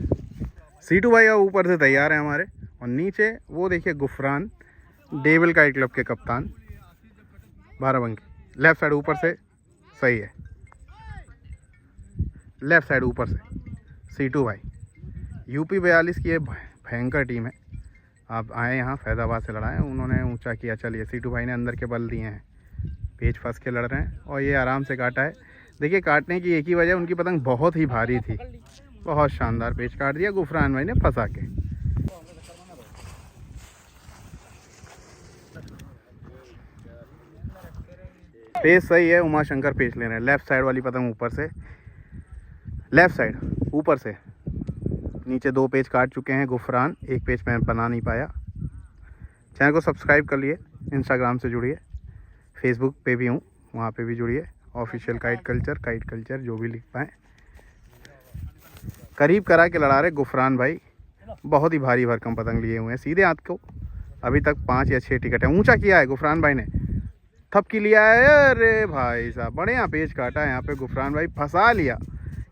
सीटू भाई अब ऊपर से तैयार है हमारे, और नीचे वो देखिए गुफरान, डेविल काइट क्लब के कप्तान बाराबंकी। लेफ्ट साइड ऊपर से सही है, लेफ्ट साइड ऊपर से सीटू भाई। यूपी 42 की ये भयंकर टीम है। आप आए यहाँ फैज़ाबाद से लड़ाएं, उन्होंने ऊंचा किया। चलिए सीटू भाई ने अंदर के बल दिए हैं, पेच फंस के लड़ रहे हैं और ये आराम से काटा है। देखिए काटने की एक ही वजह, उनकी पतंग बहुत ही भारी थी, बहुत शानदार पेच काट दिया गुफरान भाई ने फंसा के। पेच सही है, उमाशंकर पेच ले रहे हैं। लेफ्ट साइड वाली पतंग ऊपर से, लेफ्ट साइड ऊपर से नीचे 2 पेज काट चुके हैं गुफरान, एक पेज मैं बना नहीं पाया। चैनल को सब्सक्राइब कर लिए, इंस्टाग्राम से जुड़िए, फेसबुक पे भी हूँ, वहाँ पे भी जुड़िए। ऑफिशियल काइट कल्चर जो भी लिख पाएँ। करीब करा के लड़ा रहे गुफरान भाई, बहुत ही भारी भरकम पतंग लिए हुए हैं सीधे हाथ को। अभी तक 5 या 6 टिकट है। ऊंचा किया है गुफरान भाई ने, थपकी लिया है। अरे भाई साहब बढ़िया पेच काटा है यहाँ पे गुफरान भाई, फंसा लिया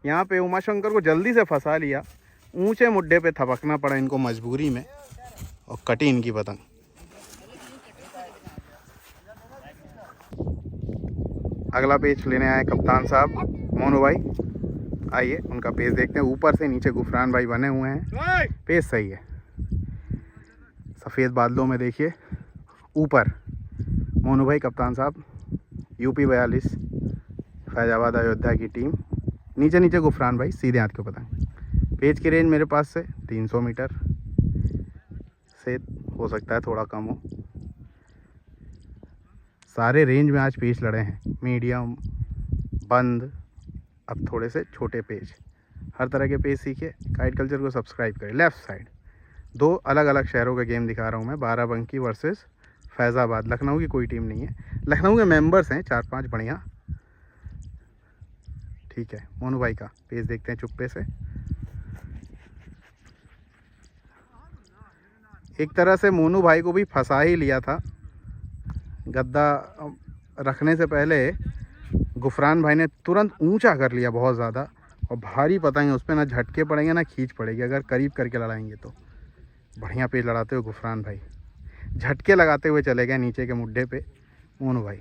यहाँ पे। उमाशंकर को जल्दी से फंसा लिया, ऊंचे मुड्डे पे थपकना पड़ा इनको मजबूरी में, और कटी इनकी पतंग। अगला पेच लेने आए कप्तान साहब मोनू भाई, आइए उनका पेच देखते हैं। ऊपर से नीचे गुफरान भाई बने हुए हैं, पेच सही है। सफ़ेद बादलों में देखिए ऊपर मोनू भाई कप्तान साहब, यूपी 42 फैज़ाबाद अयोध्या की टीम। नीचे नीचे गुफरान भाई सीधे हाथ के पतंग। पेच की रेंज मेरे पास से 300 मीटर से, हो सकता है थोड़ा कम हो। सारे रेंज में आज पेच लड़े हैं, मीडियम, बंद, अब थोड़े से छोटे पेज। हर तरह के पेज सीखिए, काइट कल्चर को सब्सक्राइब करें। लेफ़्ट साइड 2 अलग अलग शहरों का गेम दिखा रहा हूँ मैं, बाराबंकी वर्सेस फैज़ाबाद। लखनऊ की कोई टीम नहीं है, लखनऊ के मेंबर्स हैं 4-5 बढ़िया। ठीक है, मोनू भाई का पेज देखते हैं चुप्पे से। एक तरह से मोनू भाई को भी फंसा ही लिया था। गद्दा रखने से पहले गुफरान भाई ने तुरंत ऊंचा कर लिया बहुत ज़्यादा, और भारी पतंग है उस पर, ना झटके पड़ेंगे ना खींच पड़ेगी अगर करीब करके लड़ाएंगे तो। बढ़िया पेज लड़ाते हुए गुफरान भाई, झटके लगाते हुए चले गए नीचे के मुड्डे पे मोनू भाई।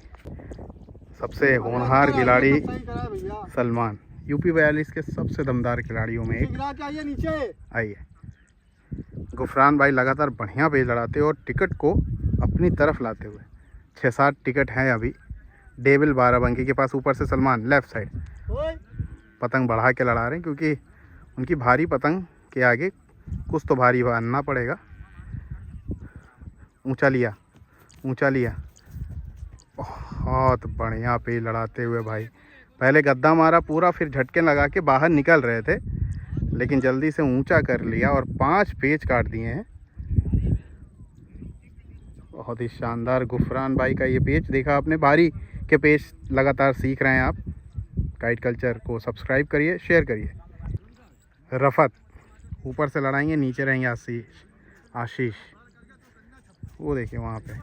सबसे होनहार खिलाड़ी सलमान, यूपी 42 के सबसे दमदार खिलाड़ियों में एक। आइए गुफरान भाई लगातार बढ़िया पेज लड़ाते और टिकट को अपनी तरफ लाते हुए। 6-7 टिकट हैं अभी डेविल बाराबंकी के पास। ऊपर से सलमान लेफ़्ट साइड पतंग बढ़ा के लड़ा रहे हैं, क्योंकि उनकी भारी पतंग के आगे कुछ तो भारी बनना पड़ेगा। ऊंचा लिया, ऊंचा लिया, बहुत बढ़िया पेज लड़ाते हुए भाई। पहले गद्दा मारा पूरा, फिर झटके लगा के बाहर निकल रहे थे, लेकिन जल्दी से ऊंचा कर लिया और 5 पेज काट दिए हैं। बहुत ही शानदार गुफरान भाई का ये पेज देखा आपने। भारी के पेज लगातार सीख रहे हैं आप। काइट कल्चर को सब्सक्राइब करिए, शेयर करिए। रफत ऊपर से लड़ाएंगे, नीचे रहेंगे आशीष, वो देखिए वहाँ पे।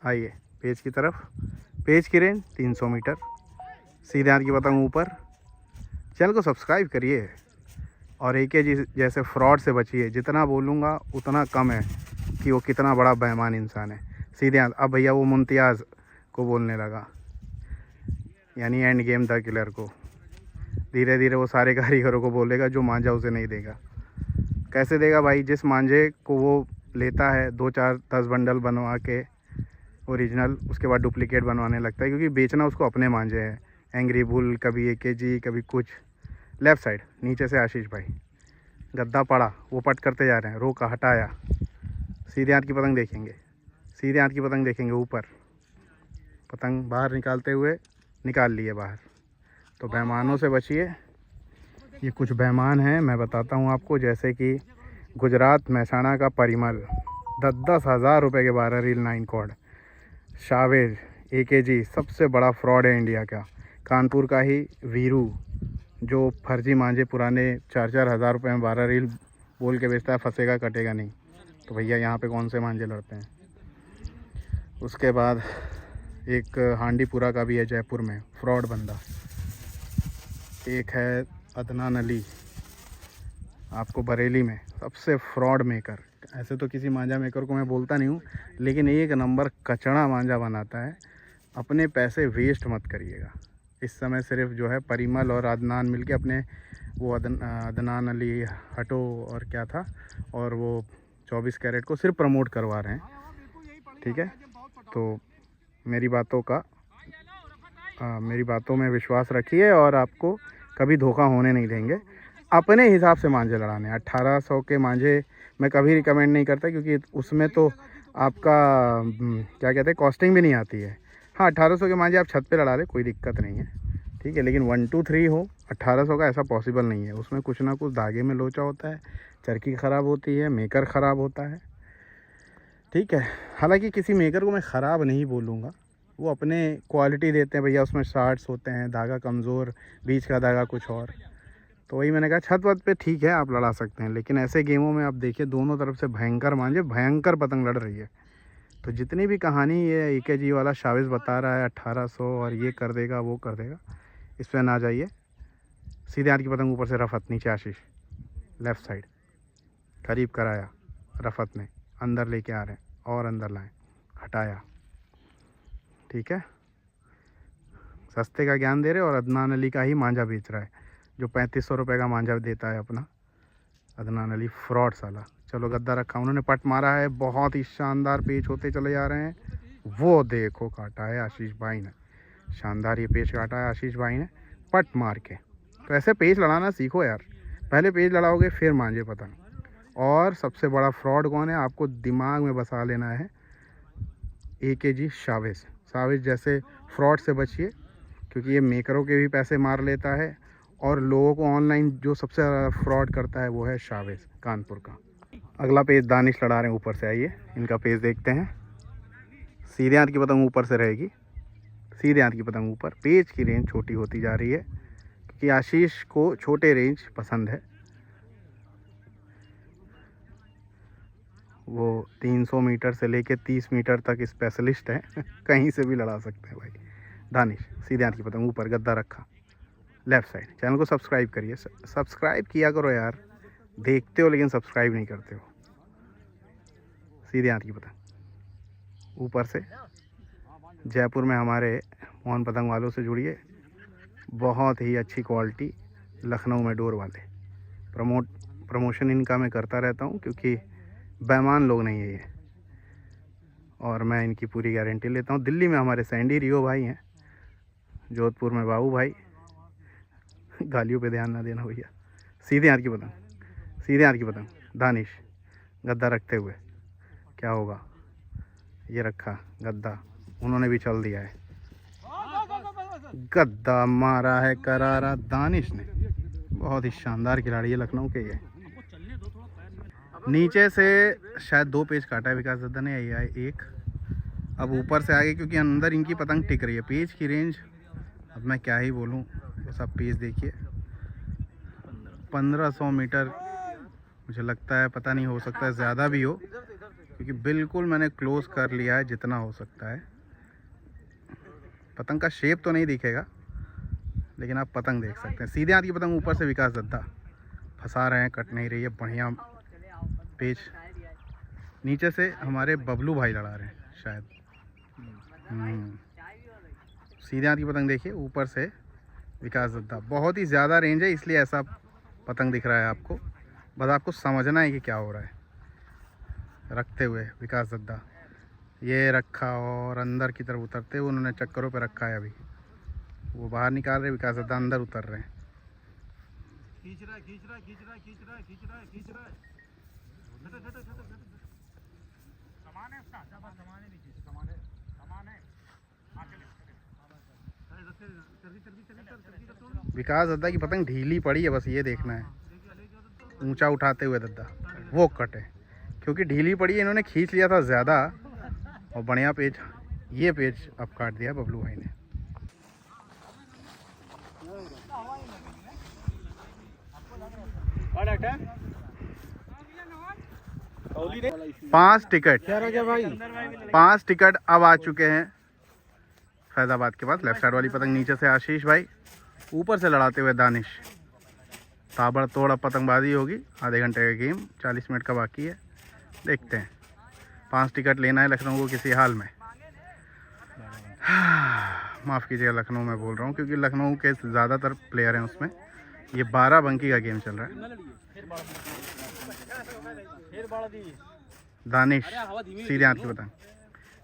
आइए पेज की तरफ। पेज की रेंज 300 मीटर, सीधे हाथ की पतंग ऊपर। चैनल को सब्सक्राइब करिए और AKG जैसे फ्रॉड से बचिए। जितना बोलूँगा उतना कम है कि वो कितना बड़ा बेईमान इंसान है। सीधे हाथ। अब भैया वो मुमताज़ को बोलने लगा, यानी एंड गेम द किलर को। धीरे धीरे वो सारे कारीगरों को बोलेगा जो मांझा उसे नहीं देगा। कैसे देगा भाई? जिस मांझे को वो लेता है 2-4-10 बंडल बनवा के ओरिजिनल, उसके बाद डुप्लीकेट बनवाने लगता है, क्योंकि बेचना उसको अपने मांझे हैं। एंग्री बुल, कभी AKG, कभी कुछ। लेफ़्ट साइड नीचे से आशीष भाई, गद्दा पड़ा, वो पट करते जा रहे हैं, रोका, हटाया। सीधे हाथ की पतंग देखेंगे, सीधे हाथ की पतंग देखेंगे ऊपर। पतंग बाहर निकालते हुए निकाल लिए बाहर। तो बेईमानों से बचिए। ये कुछ बेईमान हैं, मैं बताता हूँ आपको, जैसे कि गुजरात महसाणा का परिमल, 10-10 हज़ार रुपये के 12 रील 9 कॉर्ड। शावेज, AKG सबसे बड़ा फ्रॉड है इंडिया का। कानपुर का ही वीरू, जो फर्जी मांझे पुराने 4-4 हज़ार रुपये में 12 रील बोल के बेचता है, फंसेगा कटेगा नहीं। तो भैया यहाँ पे कौन से मांझे लड़ते हैं। उसके बाद एक हांडीपुरा का भी है जयपुर में, फ्रॉड बंदा। एक है अदनान अली, आपको बरेली में सबसे फ्रॉड मेकर, ऐसे तो किसी मांझा मेकर को मैं बोलता नहीं हूँ, लेकिन एक नंबर कचड़ा मांझा बनाता है। अपने पैसे वेस्ट मत करिएगा। इस समय सिर्फ जो है परिमल और अदनान मिलके अपने वो अदनान अली हटो और क्या था, और वो 24 कैरेट को सिर्फ प्रमोट करवा रहे हैं। ठीक है, तो मेरी बातों में विश्वास रखिए और आपको कभी धोखा होने नहीं देंगे। अपने हिसाब से मांझे लड़ाने। 1800 के मांझे मैं कभी रिकमेंड नहीं करता, क्योंकि उसमें तो आपका क्या कहते हैं, कॉस्टिंग भी नहीं आती है। हाँ, 1800 के मांझे आप छत पे लड़ा ले, कोई दिक्कत नहीं है। ठीक है, लेकिन 1 2 3 हो 1800 का, ऐसा पॉसिबल नहीं है। उसमें कुछ ना कुछ धागे में लोचा होता है, चरखी ख़राब होती है, मेकर ख़राब होता है। ठीक है, हालांकि किसी मेकर को मैं ख़राब नहीं बोलूँगा, वो अपने क्वालिटी देते हैं भैया, उसमें शार्ट्स होते हैं, धागा कमज़ोर, बीच का धागा कुछ और। तो वही मैंने कहा, छत वत पे ठीक है आप लड़ा सकते हैं, लेकिन ऐसे गेमों में आप देखिए दोनों तरफ से भयंकर मांझे, भयंकर पतंग लड़ रही है। तो जितनी भी कहानी ये EKG वाला शाविज बता रहा है 1800 और ये कर देगा वो कर देगा, इस पर ना जाइए। सीधे हाथ की पतंग ऊपर से रफत, नीचे आशीष, लेफ़्ट साइड करीब कराया, रफत ने अंदर लेके आ रहे हैं और अंदर लाएं, हटाया। ठीक है, सस्ते का ज्ञान दे रहे और अदनान अली का ही मांझा बेच रहा है, जो 3500 रुपये का मांझा देता है अपना अदनान अली, फ्रॉड साला। चलो गद्दा रखा, उन्होंने पट मारा है, बहुत ही शानदार पेच होते चले जा रहे हैं। वो देखो काटा है आशीष भाई ने, शानदार ये पेच काटा है आशीष भाई ने पट मार के। तो ऐसे पेच लड़ाना सीखो यार, पहले पेच लड़ाओगे फिर मांझे पतंग। और सबसे बड़ा फ्रॉड कौन है, आपको दिमाग में बसा लेना है, AKG शाविज जैसे फ्रॉड से बचिए, क्योंकि ये मेकरों के भी पैसे मार लेता है और लोगों को ऑनलाइन जो सबसे ज़्यादा फ्रॉड करता है वो है शाविज कानपुर का। अगला पेज दानिश लड़ा रहे हैं ऊपर से, आइए इनका पेज देखते हैं। सीधे हाथ की पतंग ऊपर से रहेगी, सीधे हाथ की पतंग ऊपर। पेज की रेंज छोटी होती जा रही है क्योंकि आशीष को छोटे रेंज पसंद है। वो 300 मीटर से लेके 30 मीटर तक स्पेशलिस्ट है कहीं से भी लड़ा सकते हैं भाई। दानिश सीधे हाथ की पतंग ऊपर, गद्दा रखा, लेफ़्ट साइड। चैनल को सब्सक्राइब करिए, सब्सक्राइब किया करो यार, देखते हो लेकिन सब्सक्राइब नहीं करते हो। सीधे हाथ की पतंग ऊपर से। जयपुर में हमारे मोहन पतंग वालों से जुड़िए, बहुत ही अच्छी क्वालिटी। लखनऊ में डोर वाले, प्रमोशन इनका मैं करता रहता हूँ, क्योंकि बेईमान लोग नहीं है ये, और मैं इनकी पूरी गारंटी लेता हूँ। दिल्ली में हमारे सैंडी रियो भाई हैं, जोधपुर में बाबू भाई, गालियों पे ध्यान ना देना भैया। सीधे हाथ की पतंग, सीधे हाथ की पतंग, दानिश गद्दा रखते हुए, क्या होगा, ये रखा गद्दा, उन्होंने भी चल दिया है, गद्दा मारा है करारा दानिश ने। बहुत ही शानदार खिलाड़ी है लखनऊ के ये। नीचे से शायद 2 पेज काटा है विकास दत्ता ने, ये है 1। अब ऊपर से आगे, क्योंकि अंदर इनकी पतंग टिक रही है। पेज की रेंज अब मैं क्या ही बोलूँ, बस आप पेज देखिए। 1500 मीटर मुझे लगता है, पता नहीं, हो सकता है ज़्यादा भी हो, क्योंकि बिल्कुल मैंने क्लोज कर लिया है जितना हो सकता है। पतंग का शेप तो नहीं दिखेगा, लेकिन आप पतंग देख सकते हैं। सीधे हाथ की पतंग ऊपर से विकास दत्ता फंसा रहे हैं, कट नहीं रही है, बढ़िया पेज। नीचे से हमारे बबलू भाई लड़ा रहे हैं शायद। सीधे हाथ की पतंग देखिए, ऊपर से विकास दत्ता। बहुत ही ज़्यादा रेंज है, इसलिए ऐसा पतंग दिख रहा है आपको, बस आपको समझना है कि क्या हो रहा है। रखते हुए विकास दत्ता, ये रखा और अंदर की तरफ उतरते हुए उन्होंने चक्करों पे रखा है। अभी वो बाहर निकाल रहे, विकास दत्ता अंदर उतर रहे हैं। खींच रहा है, खींच रहा है, खींच रहा है, खींच रहा है, खींच रहा है, खींच रहा है। सामान है उसका, सामान है, नीचे सामान है, सामान है। विकास दत्ता की पतंग ढीली पड़ी है, बस ये देखना है। ऊंचा उठाते हुए दत्ता, वो कटे, क्योंकि ढीली पड़ी है, इन्होंने खींच लिया था ज़्यादा, और बढ़िया पेज, ये पेज अब काट दिया बबलू भाई ने। पांच टिकट, क्या रह गया भाई? 5 टिकट अब आ चुके हैं फैज़ाबाद के पास। लेफ्ट साइड वाली पतंग नीचे से आशीष भाई, ऊपर से लड़ाते हुए दानिश। ताबड़तोड़ अब पतंगबाजी होगी। आधे घंटे का गेम, 40 मिनट का बाकी है। देखते हैं। 5 टिकट लेना है लखनऊ को किसी हाल में। माफ़ कीजिएगा, लखनऊ में बोल रहा हूँ क्योंकि लखनऊ के ज़्यादातर प्लेयर हैं उसमें। ये 12 बंकी का गेम चल रहा है। दानिश सीधे हाथ की पतंग,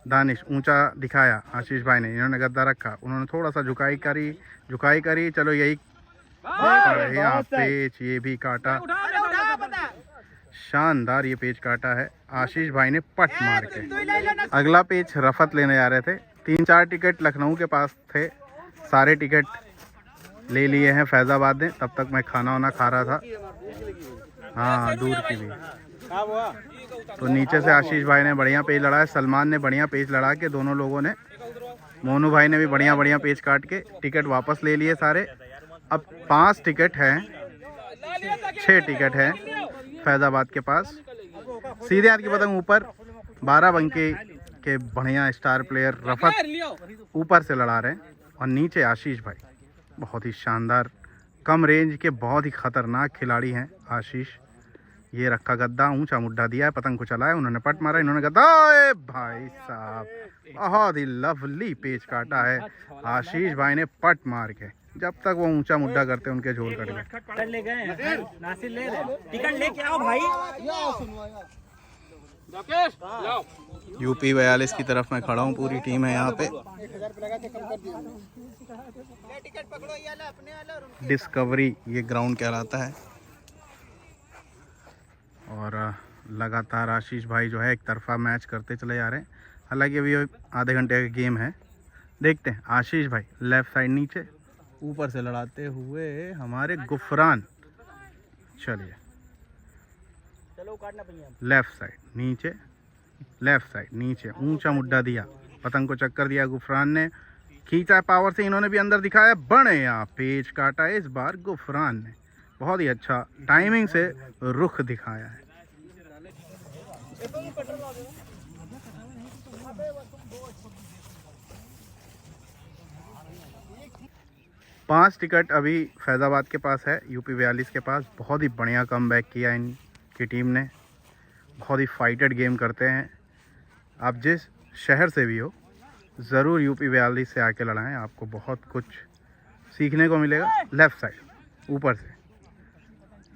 दानिश ऊंचा दिखाया आशीष भाई ने, इन्होंने गद्दा रखा, उन्होंने थोड़ा सा झुकाई करी, चलो यही बढ़िया पेच, ये भी काटा, शानदार ये पेच काटा है आशीष भाई ने पट मार के। अगला पेच रफत लेने जा रहे थे। 3-4 टिकट लखनऊ के पास थे, सारे टिकट ले लिए हैं फैज़ाबाद ने। तब तक मैं खाना वाना खा रहा था, हाँ दूर की भी। तो नीचे से आशीष भाई ने बढ़िया पेच लड़ा है, सलमान ने बढ़िया पेच लड़ा के, दोनों लोगों ने, मोनू भाई ने भी बढ़िया पेच काट के टिकट वापस ले लिए सारे। अब 5 टिकट हैं, 6 टिकट हैं फैज़ाबाद के पास। सीधे हाथ की पतंग ऊपर, 12 बंके के बढ़िया स्टार प्लेयर रफत ऊपर से लड़ा रहे हैं, और नीचे आशीष भाई बहुत ही शानदार, कम रेंज के बहुत ही खतरनाक खिलाड़ी हैं आशीष। ये रखा गद्दा, ऊंचा मुड्ढा दिया है, पतंग को चलाया, उन्होंने पट मारा, इन्होंने गद्दा। ओए भाई साहब, बहुत ही लवली पेच काटा है आशीष भाई ने पट मार के। जब तक वो ऊंचा मुड्ढा करते उनके झोल कट गए। ले गए नासिर, ले टिकट लेके आओ भाई। यूपी 42 की तरफ मैं खड़ा हूँ, पूरी टीम है यहाँ पे। डिस्कवरी ये ग्राउंड कहलाता है, और लगातार आशीष भाई जो है एक तरफा मैच करते चले जा रहे हैं। हालांकि अभी आधे घंटे का गेम है। देखते हैं आशीष भाई लेफ्ट साइड नीचे, ऊपर से लड़ाते हुए हमारे गुफरान। चलिए लेफ्ट साइड नीचे, लेफ्ट साइड नीचे, ऊंचा मुड्ढा दिया, पतंग को चक्कर दिया गुफरान ने, खींचा पावर से, इन्होंने भी अंदर दिखाया, बढ़िया पेच काटा इस बार गुफरान ने, बहुत ही अच्छा टाइमिंग से रुख दिखाया है। पांच टिकट अभी फैज़ाबाद के पास है, यूपी 42 के पास। बहुत ही बढ़िया कमबैक किया इनकी टीम ने, बहुत ही फाइटेड गेम करते हैं। आप जिस शहर से भी हो, ज़रूर यूपी 42 से आके लड़ाएं, आपको बहुत कुछ सीखने को मिलेगा। लेफ़्ट साइड ऊपर से,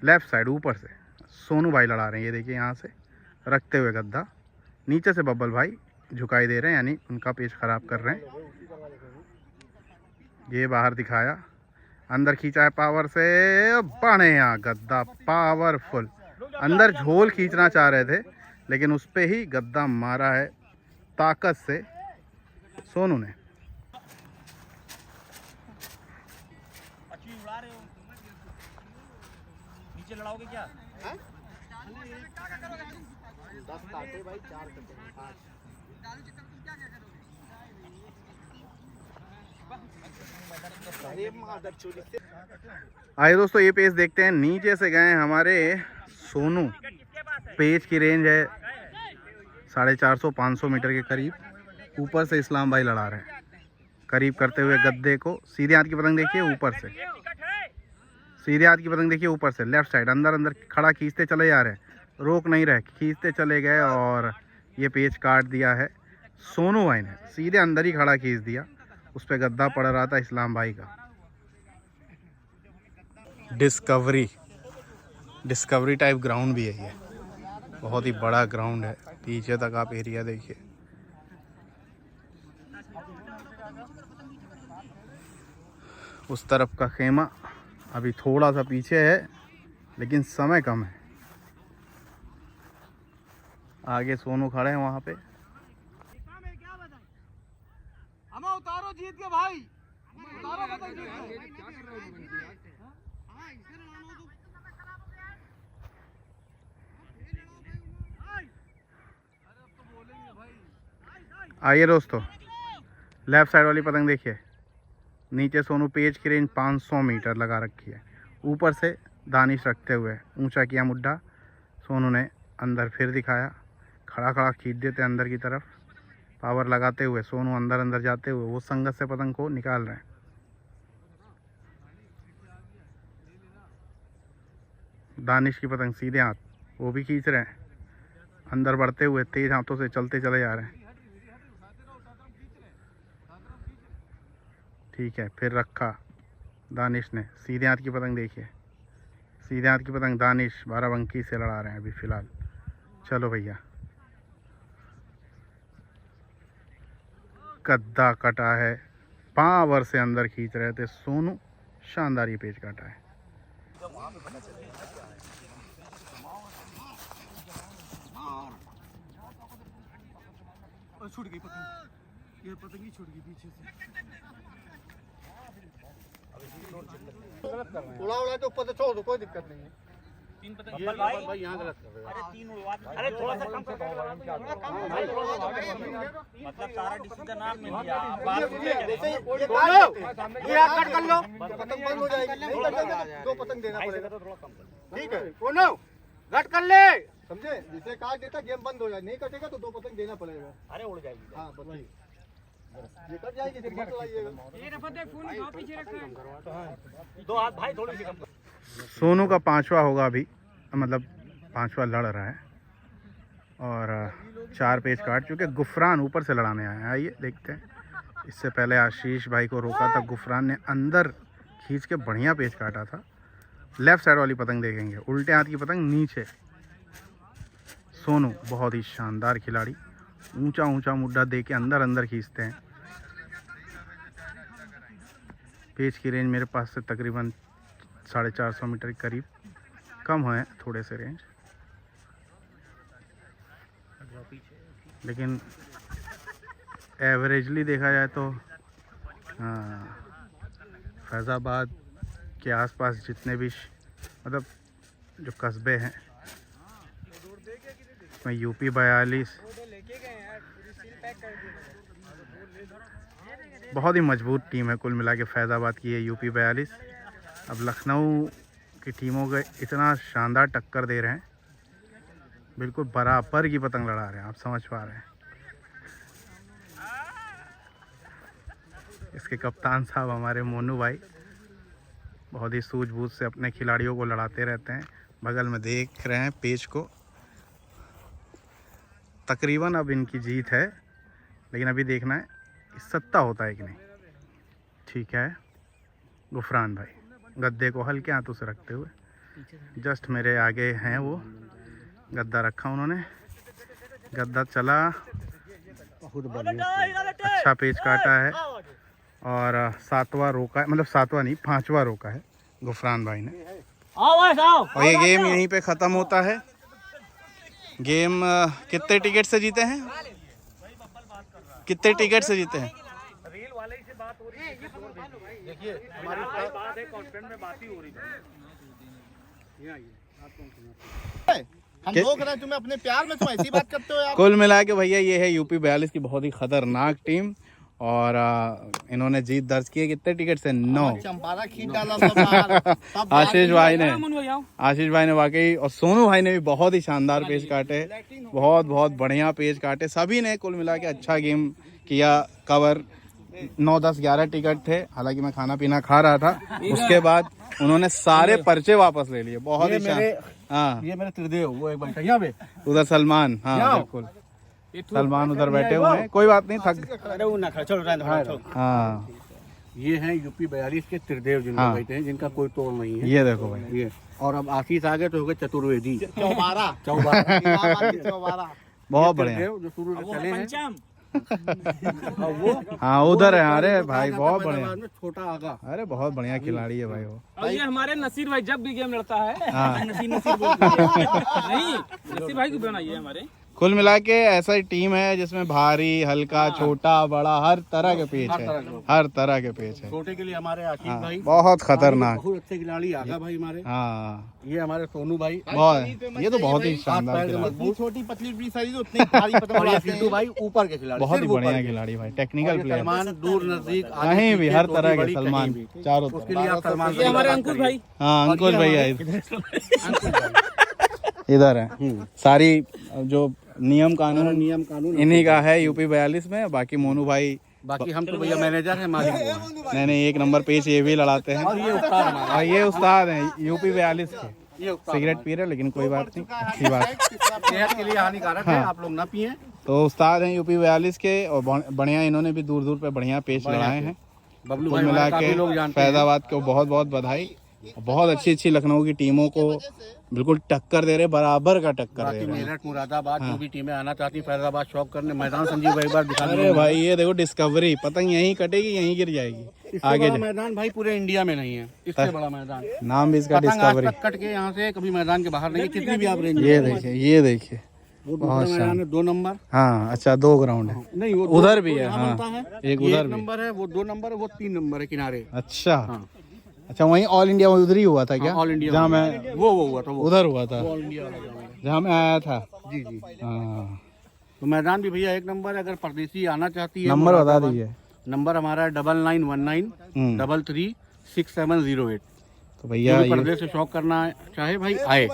लेफ़्ट साइड ऊपर से सोनू भाई लड़ा रहे हैं, ये देखिए यहाँ से रखते हुए गद्दा। नीचे से बब्बल भाई झुकाई दे रहे हैं, यानी उनका पेच ख़राब कर रहे हैं। ये बाहर दिखाया, अंदर खींचा है पावर से, बढ़िया गद्दा पावरफुल। अंदर झोल खींचना चाह रहे थे, लेकिन उस पे ही गद्दा मारा है ताकत से सोनू ने। नीचे लड़ाओगे क्या? 10 काटे भाई, 4 कटे, 5। आइए दोस्तों, ये पेज देखते हैं। नीचे से गए हमारे सोनू, पेज की रेंज है 450-500 मीटर के करीब। ऊपर से इस्लाम भाई लड़ा रहे हैं, करीब करते हुए गद्दे को। सीधे हाथ की पतंग देखिए ऊपर से, सीधे हाथ की पतंग देखिए ऊपर से, लेफ्ट साइड अंदर अंदर खड़ा खींचते चले जा रहे हैं, रोक नहीं रहे, खींचते चले गए और ये पेज काट दिया है सोनू भाई ने। सीधे अंदर ही खड़ा खींच दिया, उस पर गद्दा पड़ रहा था इस्लाम भाई का। डिस्कवरी टाइप ग्राउंड भी है ये, बहुत ही बड़ा ग्राउंड है। पीछे तक आप एरिया देखिए, उस तरफ का खेमा अभी थोड़ा सा पीछे है, लेकिन समय कम है। आगे सोनू खड़े हैं वहाँ पे। उतारो जीत के भाई, उतारो जीत के। आइए दोस्तों, लेफ्ट साइड वाली पतंग देखिए। नीचे सोनू, पेज की रेंज 500 मीटर लगा रखी है। ऊपर से दानिश रखते हुए ऊंचा किया मुड्ढा, सोनू ने अंदर फिर दिखाया, खड़ा खड़ा खींच देते अंदर की तरफ, पावर लगाते हुए सोनू अंदर अंदर जाते हुए वो संगत से पतंग को निकाल रहे हैं। दानिश की पतंग सीधे हाथ, वो भी खींच रहे हैं अंदर बढ़ते हुए, तेज हाथों से चलते चले जा रहे हैं। ठीक है, फिर रखा दानिश ने, सीधे हाथ की पतंग देखिए, सीधे हाथ की पतंग दानिश बाराबंकी से लड़ा रहे हैं अभी फ़िलहाल। चलो भैया, गद्दा कटा है, पावर से अंदर खींच रहे थे सोनू, शानदार ये पेज काटा है। छूट गई पतंग, ये पतंग ही छूट गई पीछे से। उड़ा उड़ा के ऊपर से छोड़ दो, कोई दिक्कत नहीं है। तीन पतंग ये भाई यहाँ गलत कर रहे हो। अरे तीन उड़वा, अरे थोड़ा सा कम करो भाई, थोड़ा सा मतलब सारा डिसीजन आप में लिया। बात सुनिए, ये हाथ कट कर लो, पतंग बंद हो जाएगी। नहीं कटेगा तो 2 पतंग देना पड़ेगा। थोड़ा कम कर। ठीक है, कोनो कट कर ले, समझे? जिसे काट देता गेम बंद हो जाए, नहीं कटेगा तो 2 पतंग देना पड़ेगा। अरे उड़ जाएगी। हाँ बताइए, ये कट जाएगी फिर मत लाइएगा। दो हाथ भाई थोड़ी सी कम कर। सोनू का 5वां होगा अभी, मतलब 5वां लड़ रहा है और 4 पेज काट चुके। गुफरान ऊपर से लड़ाने आए हैं, आइए देखते हैं। इससे पहले आशीष भाई को रोका था, गुफरान ने अंदर खींच के बढ़िया पेज काटा था। लेफ्ट साइड वाली पतंग देखेंगे, उल्टे हाथ की पतंग नीचे। सोनू बहुत ही शानदार खिलाड़ी, ऊंचा ऊंचा मुड्डा दे के अंदर अंदर खींचते हैं। पेज की रेंज मेरे पास से तकरीबन 450 मीटर के करीब, कम है थोड़े से रेंज, लेकिन एवरेजली देखा जाए तो फैज़ाबाद के आसपास जितने भी मतलब जो कस्बे हैं, उसमें यूपी 42 बहुत ही मजबूत टीम है कुल मिला के फैज़ाबाद की है यूपी 42। अब लखनऊ की टीमों को इतना शानदार टक्कर दे रहे हैं, बिल्कुल बराबर की पतंग लड़ा रहे हैं, आप समझ पा रहे हैं। इसके कप्तान साहब हमारे मोनू भाई बहुत ही सूझबूझ से अपने खिलाड़ियों को लड़ाते रहते हैं। बगल में देख रहे हैं पेज को, तकरीबन अब इनकी जीत है, लेकिन अभी देखना है सत्ता होता है कि नहीं। ठीक है, गुफरान भाई गद्दे को हल्के हाथों से रखते हुए जस्ट मेरे आगे हैं, वो गद्दा रखा उन्होंने, गद्दा चला, अच्छा पेज काटा है और 7वां रोका है, मतलब 7वां नहीं 5वां रोका है गुफरान भाई ने। और ये गेम यहीं पे ख़त्म होता है। गेम कितने टिकट से जीते हैं, कितने टिकट से जीते हैं? रेल वाले से बात हो रही है, देखिए हमारी बात है, कॉन्फ्रेंस में बात ही हो रही है। हम रोक रहे हैं तुम्हें अपने प्यार में, तुम ऐसी बात करते हो यार। कुल मिला के भैया ये है यूपी 42 की बहुत ही खतरनाक टीम और इन्होंने जीत दर्ज की है। कितने टिकट से? 9। चंपारा खींच डाला सब बाहर। आशीष भाई ने वाकई, और सोनू भाई ने भी बहुत ही शानदार पेज काटे, बहुत बहुत बढ़िया पेज काटे। सभी ने कुल मिला के अच्छा गेम किया। कवर 9, 10, 11 टिकट थे, हालांकि मैं खाना पीना खा रहा था। उसके बाद उन्होंने सारे पर्चे वापस ले लिए। बहुत ही हाँ, ये मेरे त्रिदेव, वो एक बैठा यहाँ पे, उधर सलमान, हाँ बिल्कुल सलमान उधर बैठे हुए हैं, कोई बात नहीं, थक। अरे वो ना खड़ा, चलो हाँ, ये हैं यूपी 42 के त्रिदेव जिनको हाँ। कहते हैं, जिनका कोई तोड़ नहीं है। ये देखो भाई, ये और अब आशीष आ गए तो हो गए चतुर्वेदी, चौबारा चौबारा बहुत बढ़िया। जो शुरू से चले हैं। और वो हाँ उधर है, अरे भाई बहुत बढ़िया, छोटा आगा, अरे बहुत बढ़िया खिलाड़ी है भाई वो। और ये हमारे नसीर भाई जब भी गेम लड़ता है हाँ। नसीर बोलते हैं। नहीं, नसीर भाई की बनाइए हमारे। कुल मिला के ऐसा ही टीम है जिसमें भारी, हल्का, छोटा, बड़ा हर तरह के पेच है, हर तरह के पेच है। छोटे के लिए हमारे आशीष हाँ, भाई बहुत खतरनाक। बहुत अच्छे खिलाड़ी, आगा भाई हमारे, हाँ ये हमारे सोनू भाई, बहुत, ये तो बहुत ही शानदार खिलाड़ी, मजबूत, छोटी पतली भी शरीर उतनी भारी पतंग और ये उड़ाते सिद्धू हैं। भाई ऊपर के खिलाड़ी, बहुत ही सिर्फ ऊपर बढ़िया के। खिलाड़ी भाई, टेक्निकल प्लेयर, सलमान दूर नजदीक कहीं भी हर तरह के बड़ी, सलमान, कहीं भी। चारों उसके तरफ। लिए आप सलमान ये हमारे अंकुश भाई, हाँ अंकुश भैया इधर है। सारी जो नियम कानून इन्हीं का है यूपी 42 में। बाकी मोनू भाई, बाकी हम तो भैया मैनेजर हैं, मालिक वो हैं। नहीं 1 नंबर पेच ये भी लड़ाते हैं, और ये उस्ताद हमारा, और ये उस्ताद हैं यूपी 42 के। सिगरेट पी रहे, लेकिन कोई बात नहीं, अच्छी बात। सेहत के लिए हानिकारक है, आप लोग ना पिए। तो उस्ताद हैं यूपी 42 के और बढ़िया, इन्होंने भी दूर दूर पे बढ़िया पेच लड़ाए हैं। बबलू कुल भाई मिला हमारे काफी के लोग जानते हैं। फैजाबाद को बहुत बहुत बधाई। बहुत अच्छी अच्छी लखनऊ की टीमों को बिल्कुल टक्कर दे रहे, बराबर का टक्कर दे बाकी रहे हैं। मेरठ मुरादाबाद जो भी टीमें आना चाहती फैजाबाद शौक करने मैदान संजीव भाई एक बार दिखा अरे भाई ये देखो डिस्कवरी, पतंग यहीं कटेगी यहीं गिर जाएगी। इससे आगे बड़ा मैदान भाई पूरे इंडिया में नहीं है, इससे बड़ा मैदान। नाम भी इसका पतंग आज डिस्कवरी। तक कट के यहाँ से कभी मैदान के बाहर नहीं, कितनी भी आप रेंज ये देखिए, ये देखिए, वो दूसरा मैदान है 2 नंबर। हाँ अच्छा 2 ग्राउंड है, नहीं वो उधर भी है। यहाँ हाँ बनता है, एक ये उधर 1 भी। नंबर है, वो 2 नंबर है, वो 3 नंबर है किनारे। अच्छा हाँ। अच्छा, वहीं ऑल इंडिया उधर ही हुआ था क्या? ऑल इंडिया जहाँ मैं वो हुआ था, वो उधर हुआ था, ऑल इंडिया वाला ग्राउंड है। जहाँ मैं आया था। जी जी। हाँ तो मैदान भी भैया 1 नंबर है। अगर परदेसी आना चाहती है, नंबर बता दीजिए। नंबर हमारा है 9919 33 6708। तो भैया परदेश से शौक करना चाहे भाई आए।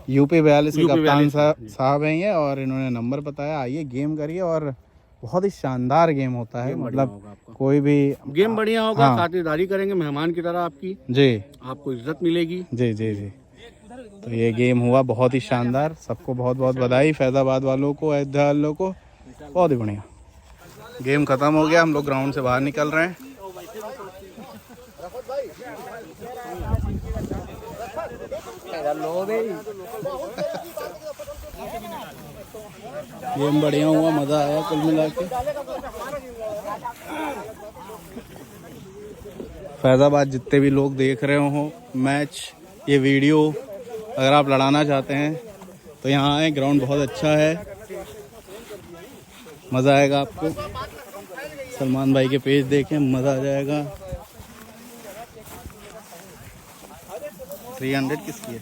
यूपी 42 के यूपी कप्तान 42 साहब हैं ये, और इन्होंने नंबर बताया। आइए गेम करिए, और बहुत ही शानदार गेम होता है। मतलब कोई भी गेम बढ़िया होगा, हाँ। खातिरदारी करेंगे मेहमान की तरह आपकी, जी आपको इज्जत मिलेगी। जी जी जी। तो ये गेम हुआ बहुत ही शानदार। सबको बहुत बहुत बधाई, फैजाबाद वालों को, अयोध्या वालों को, बहुत ही बढ़िया। गेम खत्म हो गया, हम लोग ग्राउंड से बाहर निकल रहे हैं। गेम बढ़िया हुआ, मज़ा आया कुल मिला के। फैज़ाबाद जितने भी लोग देख रहे हो मैच, ये वीडियो, अगर आप लड़ाना चाहते हैं तो यहाँ आए। ग्राउंड बहुत अच्छा है, मज़ा आएगा आपको। सलमान भाई के पेज देखें, मज़ा आ जाएगा। 300 किसकी है?